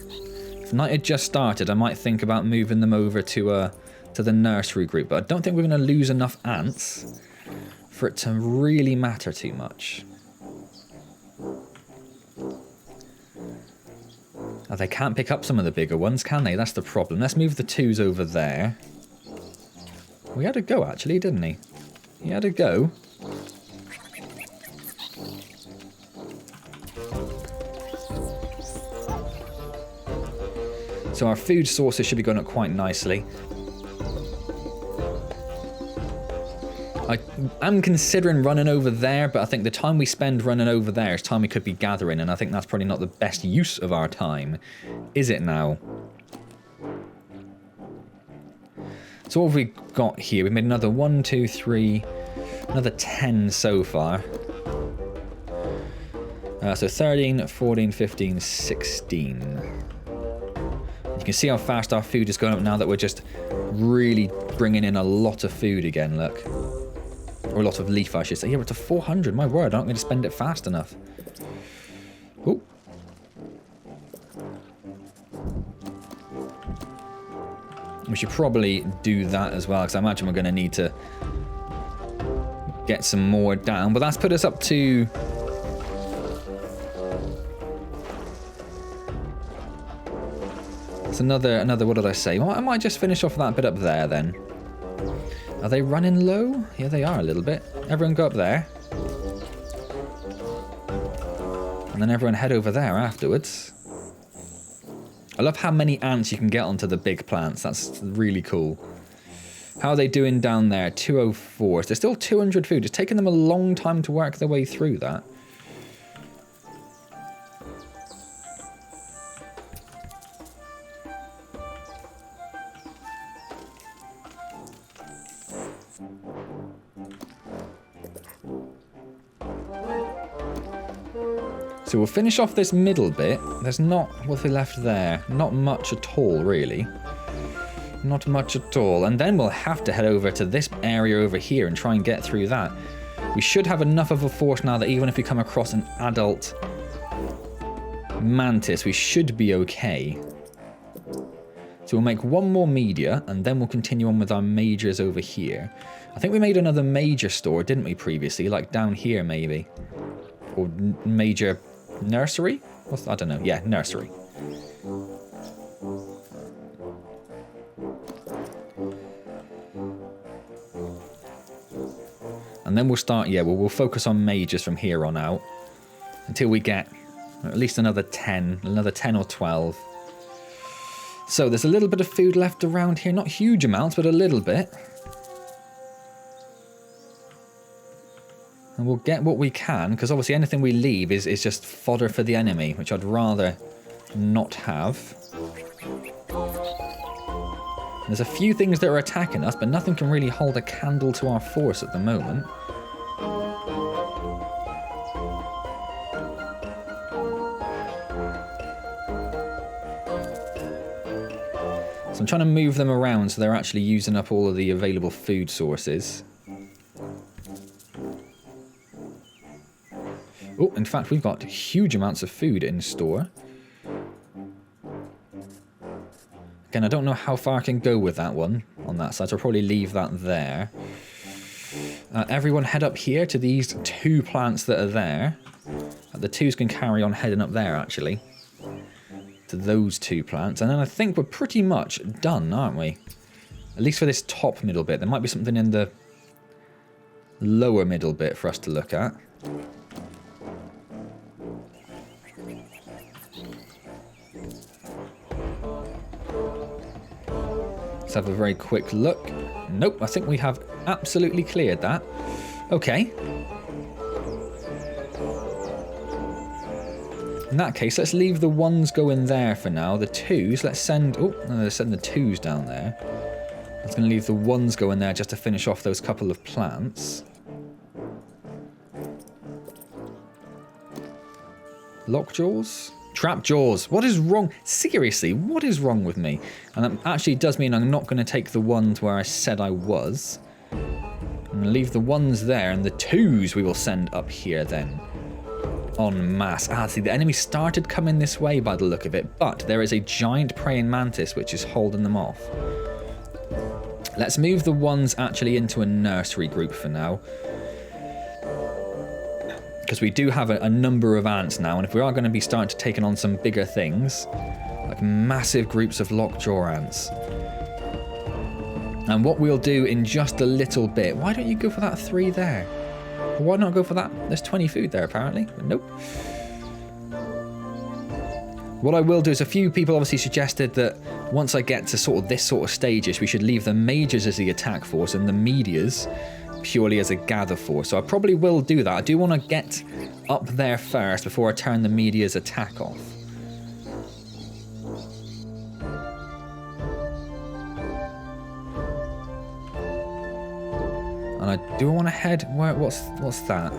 if night had just started, I might think about moving them over to the nursery group. But I don't think we're going to lose enough ants for it to really matter too much. Oh, they can't pick up some of the bigger ones, can they? That's the problem. Let's move the 2s over there. We had a go, actually, didn't he? He had a go. So our food sources should be going up quite nicely. I am considering running over there, but I think the time we spend running over there is time we could be gathering, and I think that's probably not the best use of our time. Is it now? So what have we got here? We've made another 1, 2, 3, another 10 so far. So 13, 14, 15, 16. You can see how fast our food is going up now that we're just really bringing in a lot of food again, look. Or a lot of leaf, I should say. Yeah, we're to 400, my word, I'm not going to spend it fast enough. Oh. We should probably do that as well, because I imagine we're going to need to get some more down. But that's put us up to... It's another, what did I say? Well, I might just finish off that bit up there then. Are they running low? Yeah, they are a little bit. Everyone go up there. And then everyone head over there afterwards. I love how many ants you can get onto the big plants. That's really cool. How are they doing down there? 204. So there's still 200 food. It's taken them a long time to work their way through that. So we'll finish off this middle bit. There's not, what have we left there? Not much at all, really. Not much at all. And then we'll have to head over to this area over here and try and get through that. We should have enough of a force now that even if we come across an adult mantis, we should be okay. So we'll make one more media, and then we'll continue on with our majors over here. I think we made another major store, didn't we, previously? Like down here, maybe. Or major nursery? What's, I don't know. Yeah, nursery. And then we'll start, yeah, we'll focus on majors from here on out. Until we get at least another 10 or 12. So there's a little bit of food left around here. Not huge amounts, but a little bit. And we'll get what we can, because obviously anything we leave is just fodder for the enemy, which I'd rather not have. There's a few things that are attacking us, but nothing can really hold a candle to our force at the moment. So I'm trying to move them around so they're actually using up all of the available food sources. Oh, in fact, we've got huge amounts of food in store. Again, I don't know how far I can go with that one on that side, so I'll probably leave that there. Everyone head up here to these 2 plants that are there. The 2s can carry on heading up there, actually. To those 2 plants. And then I think we're pretty much done, aren't we? At least for this top middle bit. There might be something in the lower middle bit for us to look at. Let's have a very quick look. Nope, I think we have absolutely cleared that. Okay. In that case, let's leave the 1s go in there for now. The 2s, let's send... Oh, no, let's send the 2s down there. I was going to leave the 1s go in there just to finish off those couple of plants. Lockjaws? Trap jaws. What is wrong? Seriously, what is wrong with me? And that actually does mean I'm not going to take the 1s where I said I was. I'm going to leave the 1s there, and the 2s we will send up here then. En masse. Ah, see, the enemy started coming this way by the look of it, but there is a giant praying mantis which is holding them off. Let's move the 1s actually into a nursery group for now. Because we do have a number of ants now, and if we are going to be starting to take on some bigger things, like massive groups of lockjaw ants. And what we'll do in just a little bit, why don't you go for that 3 there? Or why not go for that? There's 20 food there apparently. Nope. What I will do is, a few people obviously suggested that once I get to sort of this sort of stages, we should leave the majors as the attack force and the medias purely as a gather force. So I probably will do that. I do want to get up there first before I turn the media's attack off. And I do want to head... What's that?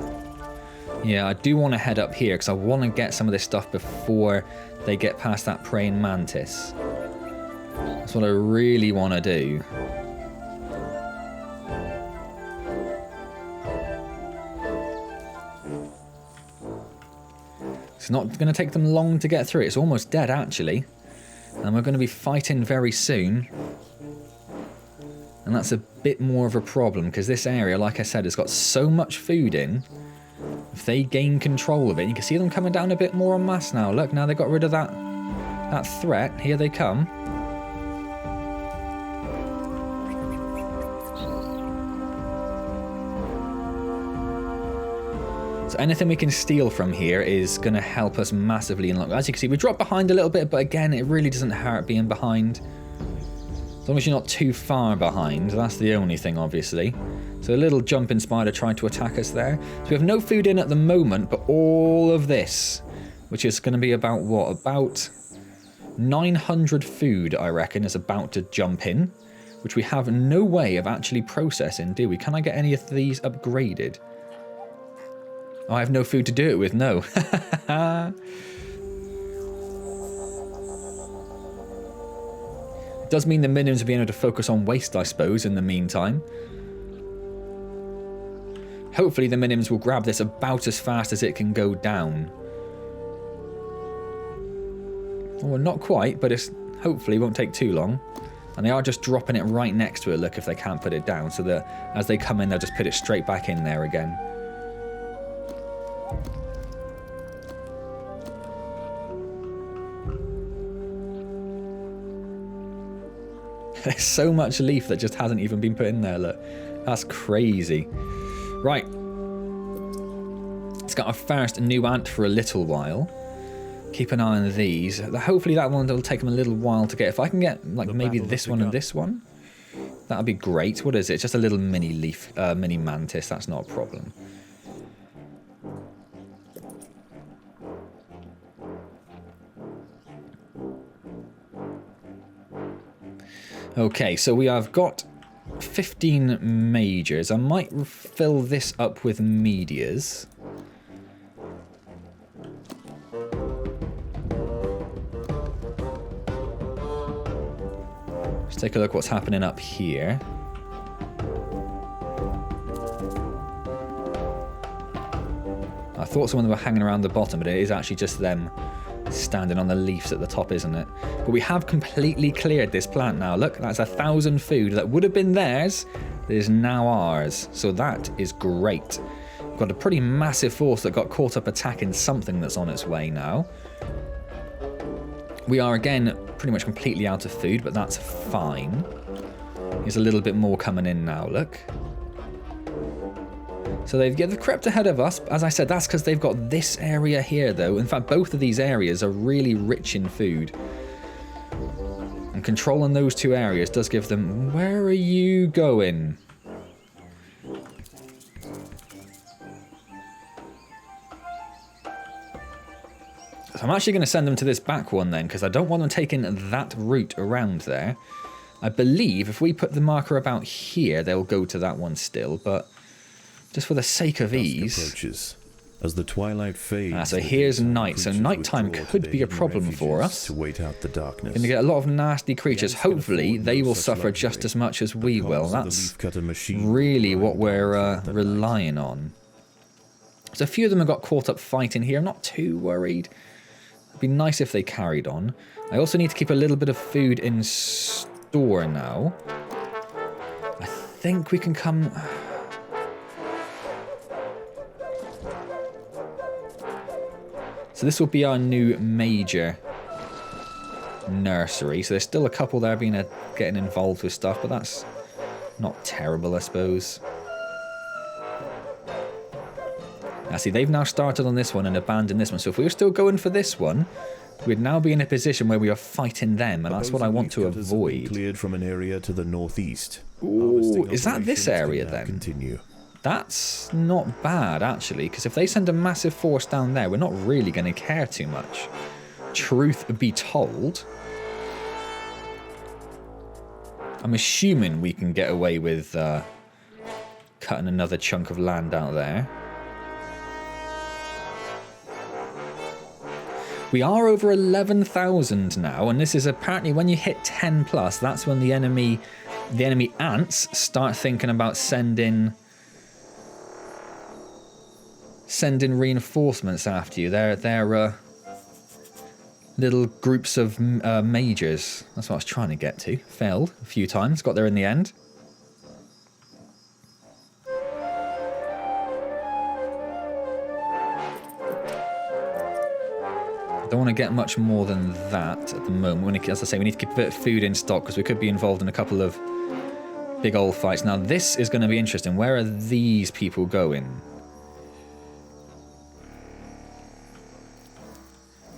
Yeah, I do want to head up here because I want to get some of this stuff before they get past that praying mantis. That's what I really want to do. It's not going to take them long to get through. It's almost dead, actually. And we're going to be fighting very soon. And that's a bit more of a problem, because this area, like I said, has got so much food in. If they gain control of it, you can see them coming down a bit more en masse now. Look, now they got rid of that threat. Here they come. So anything we can steal from here is going to help us massively unlock. As you can see, we dropped behind a little bit, but again, it really doesn't hurt being behind. As long as you're not too far behind, that's the only thing, obviously. So a little jumping spider tried to attack us there. So we have no food in at the moment, but all of this, which is going to be about what? About 900 food, I reckon, is about to jump in, which we have no way of actually processing, do we? Can I get any of these upgraded? Oh, I have no food to do it with, no. It does mean the minions will be able to focus on waste, I suppose, in the meantime. Hopefully the minions will grab this about as fast as it can go down. Well, not quite, but it's hopefully won't take too long. And they are just dropping it right next to it, look, if they can't put it down, so that as they come in, they'll just put it straight back in there again. There's so much leaf that just hasn't even been put in there, look. That's crazy. Right. It's got our first new ant for a little while. Keep an eye on these. Hopefully that one will take them a little while to get. If I can get, like, maybe this one and this one, that'd be great. What is it? It's just a little mini leaf, mini mantis. That's not a problem. Okay, so we have got 15 majors. I might fill this up with medias. Let's take a look what's happening up here. I thought someone were hanging around the bottom, but it is actually just them standing on the leaves at the top, isn't it? But we have completely cleared this plant now. Look, that's 1,000 food that would have been theirs that is now ours. So that is great. We've got a pretty massive force that got caught up attacking something that's on its way now. We are again pretty much completely out of food, but that's fine. There's a little bit more coming in now, look. So they've crept ahead of us. As I said, that's because they've got this area here, though. In fact, both of these areas are really rich in food. And controlling those two areas does give them... Where are you going? I'm actually going to send them to this back one then, because I don't want them taking that route around there. I believe if we put the marker about here, they'll go to that one still, but just for the sake of ease. Approaches. As the twilight fades, So here's night, so nighttime could be a problem for us. To wait out the darkness. Going to get a lot of nasty creatures. Hopefully, they will suffer just as much as we will. That's really what we're relying on. So a few of them have got caught up fighting here. I'm not too worried. It'd be nice if they carried on. I also need to keep a little bit of food in store now. I think we can come... So this will be our new major nursery. So there's still a couple there getting involved with stuff, but that's not terrible, I suppose. Now see, they've now started on this one and abandoned this one. So if we were still going for this one, we'd now be in a position where we are fighting them, and that's what I want to avoid. Cleared from an area to the northeast. Ooh, is that this area then? Continue. That's not bad, actually, because if they send a massive force down there, we're not really going to care too much. Truth be told, I'm assuming we can get away with cutting another chunk of land out there. We are over 11,000 now, and this is apparently when you hit 10 plus, that's when the enemy ants start thinking about sending reinforcements after you. They're little groups of majors. That's what I was trying to get to. Failed a few times. Got there in the end. Don't want to get much more than that at the moment. As I say, we need to keep a bit of food in stock because we could be involved in a couple of big old fights. Now this is going to be interesting. Where are these people going?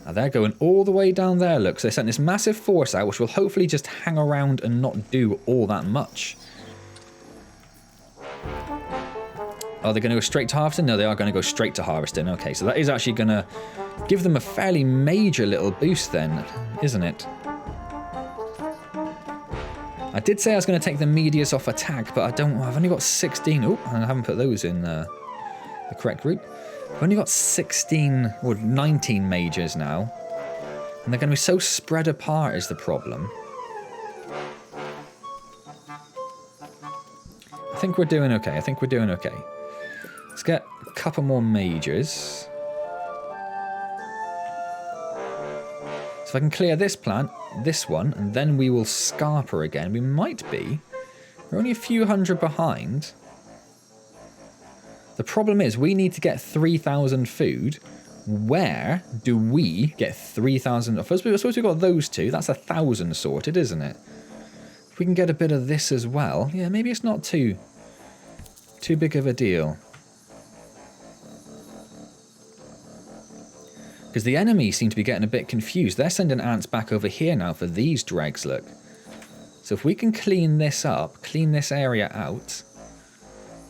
Now they're going all the way down there, look. So they sent this massive force out, which will hopefully just hang around and not do all that much. Are they going to go straight to harvesting? No, they are going to go straight to harvesting. Okay, so that is actually going to give them a fairly major little boost then, isn't it? I did say I was going to take the medius off attack, but I've only got 16. Oh, I haven't put those in the correct group. I've only got 16 or 19 majors now, and they're going to be so spread apart is the problem. I think we're doing okay. Let's get a couple more majors. So if I can clear this plant, this one, and then we will scarper again. We might be. We're only a few hundred behind. The problem is we need to get 3,000 food. Where do we get 3,000? I suppose we've got those two. That's 1,000 sorted, isn't it? If we can get a bit of this as well. Yeah, maybe it's not too big of a deal. Because the enemy seem to be getting a bit confused. They're sending ants back over here now for these dregs, look. So if we can clean this up, clean this area out,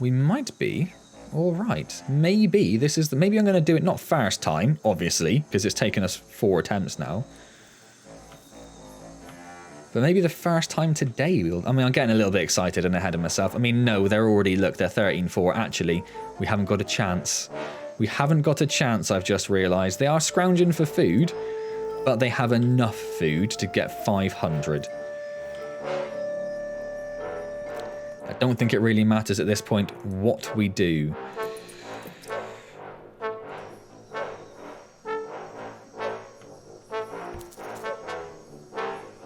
we might be all right. Maybe this is maybe I'm going to do it not first time, obviously, because it's taken us 4 attempts now. But maybe the first time today I'm getting a little bit excited and ahead of myself. I mean, no, they're 13-4. Actually, we haven't got a chance. I've just realised. They are scrounging for food, but they have enough food to get 500. I don't think it really matters at this point what we do.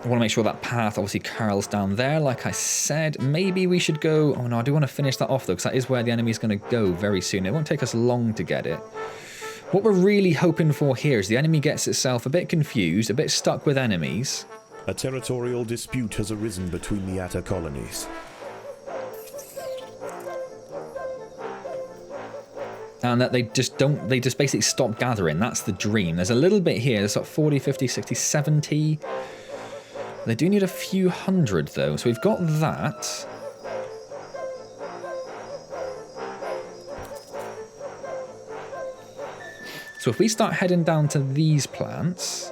I want to make sure that path obviously curls down there, like I said. Maybe we should go... Oh no, I do want to finish that off though, because that is where the enemy's going to go very soon. It won't take us long to get it. What we're really hoping for here is the enemy gets itself a bit confused, a bit stuck with enemies. A territorial dispute has arisen between the Atta colonies. And that they just basically stop gathering. That's the dream. There's a little bit here. There's like 40, 50, 60, 70... They do need a few hundred, though, so we've got that. So So if we start heading down to these plants...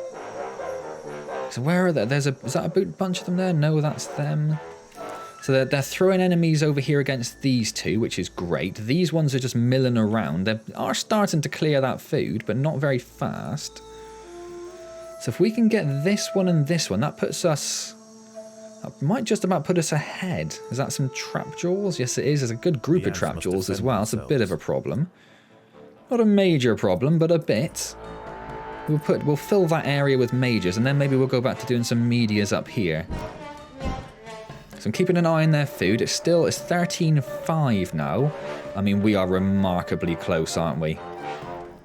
So where are they? Is that a bunch of them there? No, that's them. So they're throwing enemies over here against these two, which is great. These ones are just milling around. They are starting to clear that food, but not very fast. So if we can get this one and this one, that puts us... That might just about put us ahead. Is that some trap jaws? Yes, it is. There's a good group of trap jaws as well. It's a bit of a problem. Not a major problem, but a bit. We'll fill that area with mages, and then maybe we'll go back to doing some medias up here. So I'm keeping an eye on their food. It's 13.5 now. I mean, we are remarkably close, aren't we?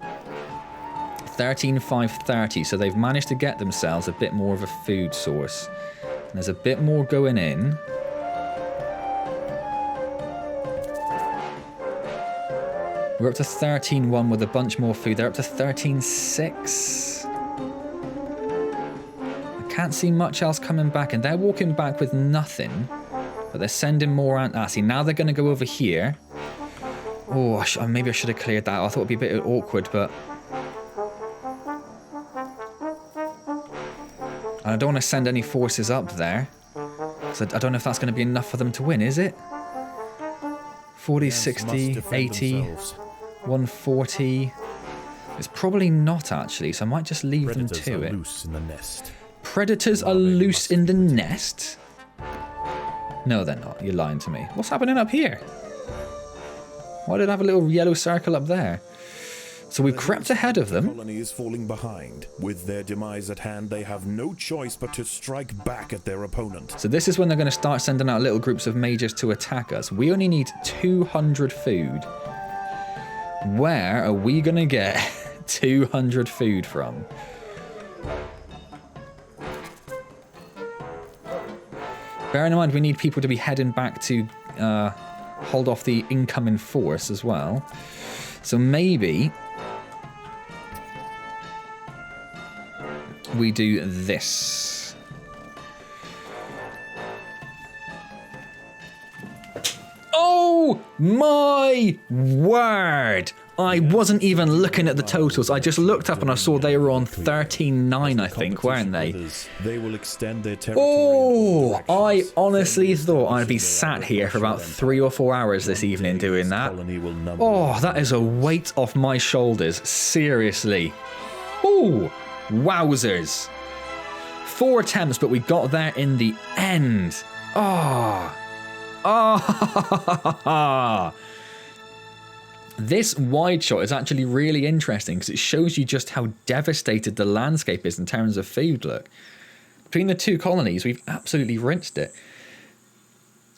13.530. So they've managed to get themselves a bit more of a food source. And there's a bit more going in. We're up to 13.1 with a bunch more food. They're up to 13.6. I can't see much else coming back, and they're walking back with nothing. But they're sending more out. Ah, see, now they're going to go over here. Oh, maybe I should have cleared that. I thought it'd be a bit awkward, but... And I don't want to send any forces up there. So I don't know if that's going to be enough for them to win, is it? 40, 60, 80... 140. It's probably not, actually, so I might just leave them to it. Loose in the nest. Predators are loose in the nest? No, they're not. You're lying to me. What's happening up here? Why did I have a little yellow circle up there? So we've crept ahead of them. The colony is falling behind. With their demise at hand, they have no choice but to strike back at their opponent. So this is when they're going to start sending out little groups of mages to attack us. We only need 200 food. Where are we going to get 200 food from? Bearing in mind we need people to be heading back to hold off the incoming force as well. So maybe we do this. Oh my word! I wasn't even looking at the totals. I just looked up and I saw they were on 13.9, I think, weren't they? They will extend their territory. Oh, I honestly thought I'd be sat here for about 3 or 4 hours this evening doing that. Oh, that is a weight off my shoulders. Seriously. Oh, wowzers. 4 attempts, but we got there in the end. Oh. Oh. This wide shot is actually really interesting because it shows you just how devastated the landscape is in terms of food. Look, between the two colonies, we've absolutely rinsed it.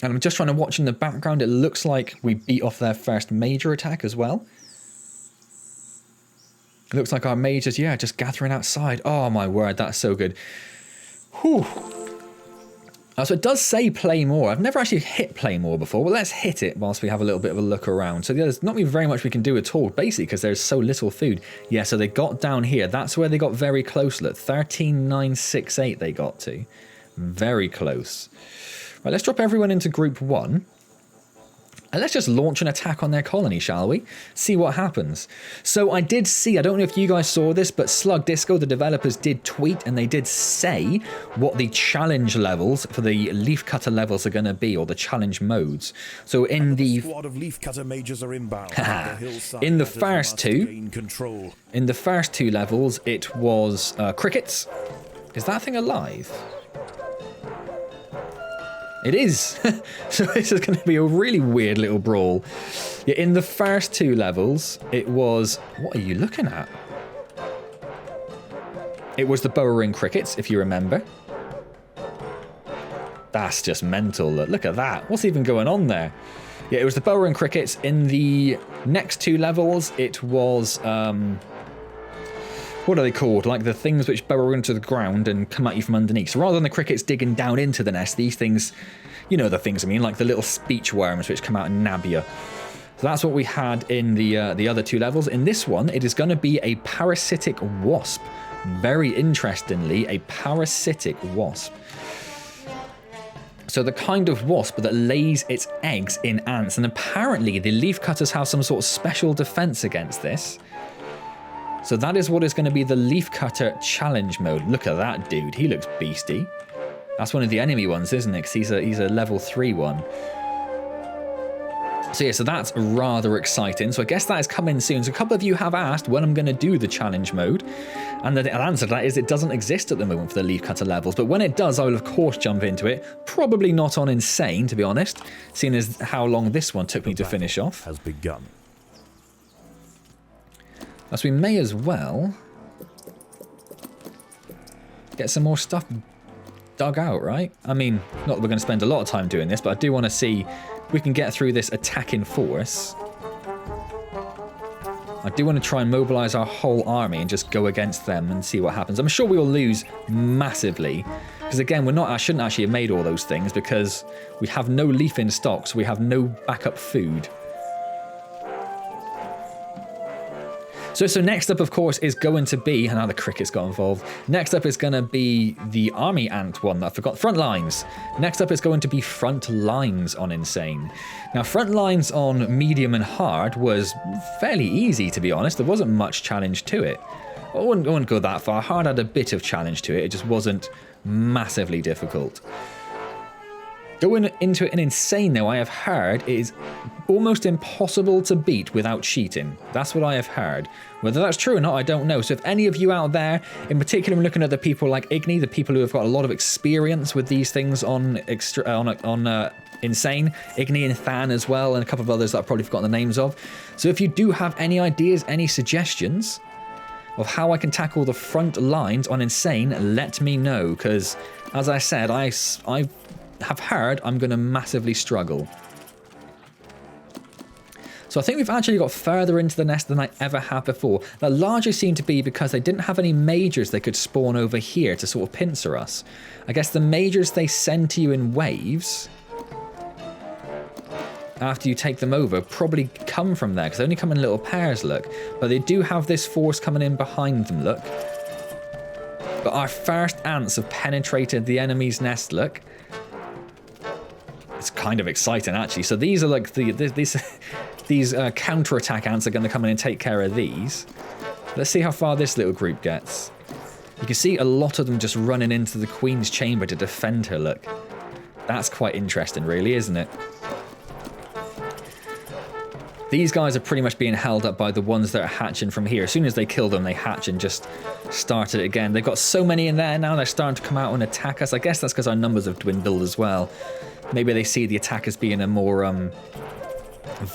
And I'm just trying to watch in the background. It looks like we beat off their first major attack as well. It looks like our majors, yeah, just gathering outside. Oh my word, that's so good. Whew. So it does say play more. I've never actually hit play more before. Well, let's hit it whilst we have a little bit of a look around. So there's not very much we can do at all, basically, because there's so little food. Yeah, so they got down here. That's where they got very close. Look, 13,968 they got to. Very close. Right, let's drop everyone into group 1. And let's just launch an attack on their colony, shall we? See what happens. So I did see, I don't know if you guys saw this, but Slug Disco, the developers, did tweet and they did say what the challenge levels for the leafcutter levels are going to be, or the challenge modes. So in the squad of leafcutter mages are inbound. in the first two, levels, it was crickets. Is that thing alive? It is. So this is going to be a really weird little brawl. Yeah, in the first 2 levels, it was... What are you looking at? It was the burrowing crickets, if you remember. That's just mental. Look at that. What's even going on there? Yeah, it was the burrowing crickets. In the next 2 levels, it was... what are they called? Like the things which burrow into the ground and come at you from underneath. So rather than the crickets digging down into the nest, these things, you know the things I mean, like the little speech worms which come out and nab you. So that's what we had in the other 2 levels. In this one, it is going to be a parasitic wasp. Very interestingly, a parasitic wasp. So the kind of wasp that lays its eggs in ants. And apparently the leafcutters have some sort of special defense against this. So that is what is going to be the Leaf Cutter challenge mode. Look at that dude. He looks beastie. That's one of the enemy ones, isn't it? Because he's a level 3 one. So yeah, so that's rather exciting. So I guess that is coming soon. So a couple of you have asked when I'm going to do the challenge mode. And the answer to that is it doesn't exist at the moment for the Leaf Cutter levels. But when it does, I will of course jump into it. Probably not on Insane, to be honest, seeing as how long this one took me to finish off. Has begun. So we may as well get some more stuff dug out, right? I mean, not that we're going to spend a lot of time doing this, but I do want to see if we can get through this attacking force. I do want to try and mobilize our whole army and just go against them and see what happens. I'm sure we will lose massively because again, I shouldn't actually have made all those things because we have no leaf in stock, so we have no backup food. So next up, of course, is going to be, and now the crickets got involved. Next up is going to be the army ant one that I forgot. Front lines. Next up is going to be front lines on Insane. Now, front lines on medium and hard was fairly easy, to be honest. There wasn't much challenge to it. I wouldn't go that far. Hard had a bit of challenge to it. It just wasn't massively difficult. Going into it in Insane, though, I have heard, is almost impossible to beat without cheating. That's what I have heard. Whether that's true or not, I don't know. So if any of you out there, in particular, I'm looking at the people like Igni, the people who have got a lot of experience with these things on Insane, Igni and Than as well, and a couple of others that I've probably forgotten the names of. So if you do have any ideas, any suggestions of how I can tackle the front lines on Insane, let me know, because as I said, I have heard I'm going to massively struggle. So I think we've actually got further into the nest than I ever have before. That largely seemed to be because they didn't have any majors they could spawn over here to sort of pincer us. I guess the majors they send to you in waves after you take them over probably come from there because they only come in little pairs, look. But they do have this force coming in behind them, look. But our first ants have penetrated the enemy's nest, look. It's kind of exciting, actually. So these are like these counter-attack ants are going to come in and take care of these. Let's see how far this little group gets. You can see a lot of them just running into the Queen's chamber to defend her, look. That's quite interesting, really, isn't it? These guys are pretty much being held up by the ones that are hatching from here. As soon as they kill them, they hatch and just start it again. They've got so many in there now, they're starting to come out and attack us. I guess that's because our numbers have dwindled as well. Maybe they see the attack as being a more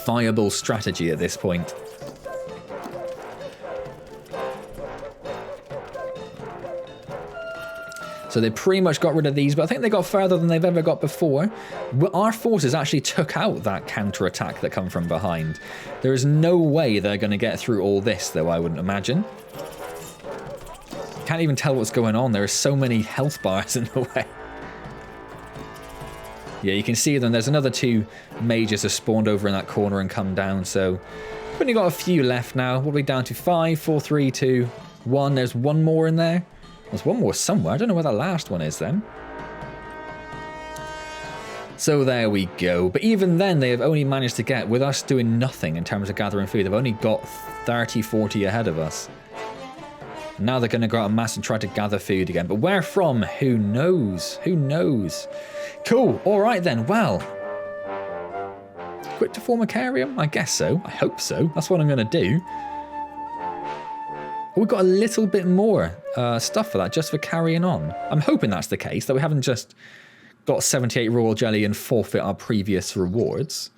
viable strategy at this point. So they pretty much got rid of these, but I think they got further than they've ever got before. Our forces actually took out that counter-attack that come from behind. There is no way they're going to get through all this, though, I wouldn't imagine. Can't even tell what's going on. There are so many health bars in the way. Yeah, you can see them. There's another two mages have spawned over in that corner and come down, so we've only got a few left now. What are we down to? 5, 4, 3, 2, 1. There's one more in there. There's one more somewhere. I don't know where the last one is then. So there we go. But even then, they have only managed to get, with us doing nothing in terms of gathering food, they've only got 30, 40 ahead of us. Now they're going to go out en masse and try to gather food again. But where from? Who knows? Who knows? Cool. All right then. Well, quit to form a carium? I guess so. I hope so. That's what I'm going to do. We've got a little bit more stuff for that, just for carrying on. I'm hoping that's the case, that we haven't just got 78 royal jelly and forfeit our previous rewards.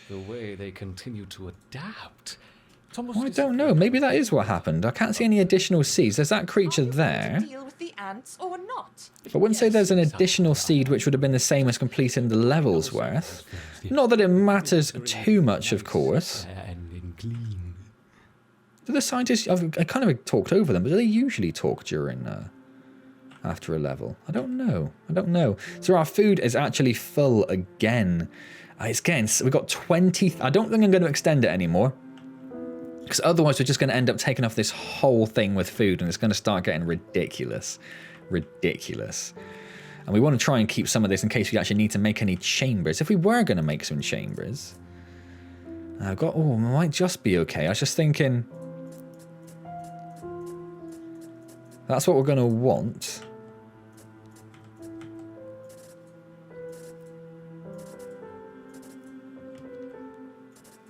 The way they continue to adapt. I don't know. Maybe that is what happened. I can't see any additional seeds. There's that creature there. Deal with the ants or not? I wouldn't say there's an additional seed which would have been the same as completing the levels worth. Not that it matters too much, of course. Do the scientists... I kind of talked over them, but do they usually talk during... after a level? I don't know. I don't know. So our food is actually full again. It's getting... We've got 20... I don't think I'm going to extend it anymore. Because otherwise we're just going to end up taking off this whole thing with food and it's going to start getting ridiculous. Ridiculous. And we want to try and keep some of this in case we actually need to make any chambers. If we were going to make some chambers... I've got... Oh, it might just be okay. I was just thinking... That's what we're going to want.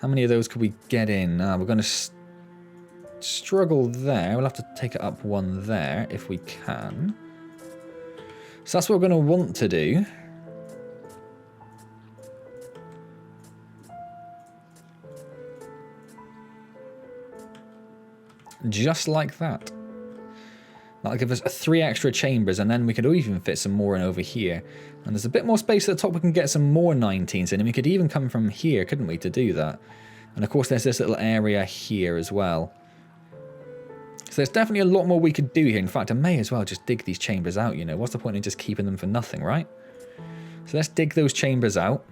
How many of those could we get in? We're going to struggle there. We'll have to take it up one there if we can. So that's what we're going to want to do. Just like that. That'll give us 3 extra chambers, and then we could even fit some more in over here. And there's a bit more space at the top. We can get some more 19s in, and we could even come from here, couldn't we, to do that? And of course, there's this little area here as well. So there's definitely a lot more we could do here. In fact, I may as well just dig these chambers out, you know. What's the point in just keeping them for nothing, right? So let's dig those chambers out.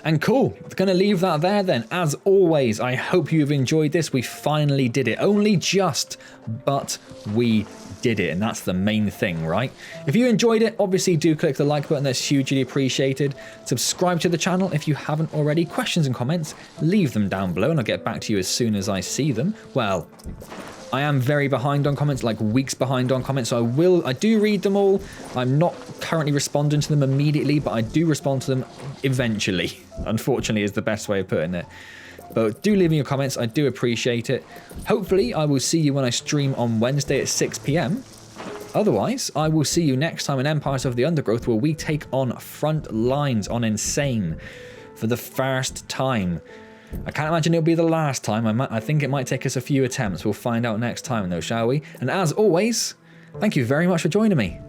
And cool, gonna leave that there then. As always, I hope you've enjoyed this. We finally did it. Only just, but we did it. And that's the main thing, right? If you enjoyed it, obviously do click the like button. That's hugely appreciated. Subscribe to the channel if you haven't already. Questions and comments, leave them down below and I'll get back to you as soon as I see them. Well, I am very behind on comments, like weeks behind on comments, so I do read them all. I'm not currently responding to them immediately, but I do respond to them eventually, unfortunately is the best way of putting it. But do leave me your comments, I do appreciate it. Hopefully I will see you when I stream on Wednesday at 6 PM. Otherwise, I will see you next time in Empires of the Undergrowth, where we take on front lines on Insane for the first time. I can't imagine it'll be the last time. I think it might take us a few attempts. We'll find out next time though, shall we? And as always, thank you very much for joining me.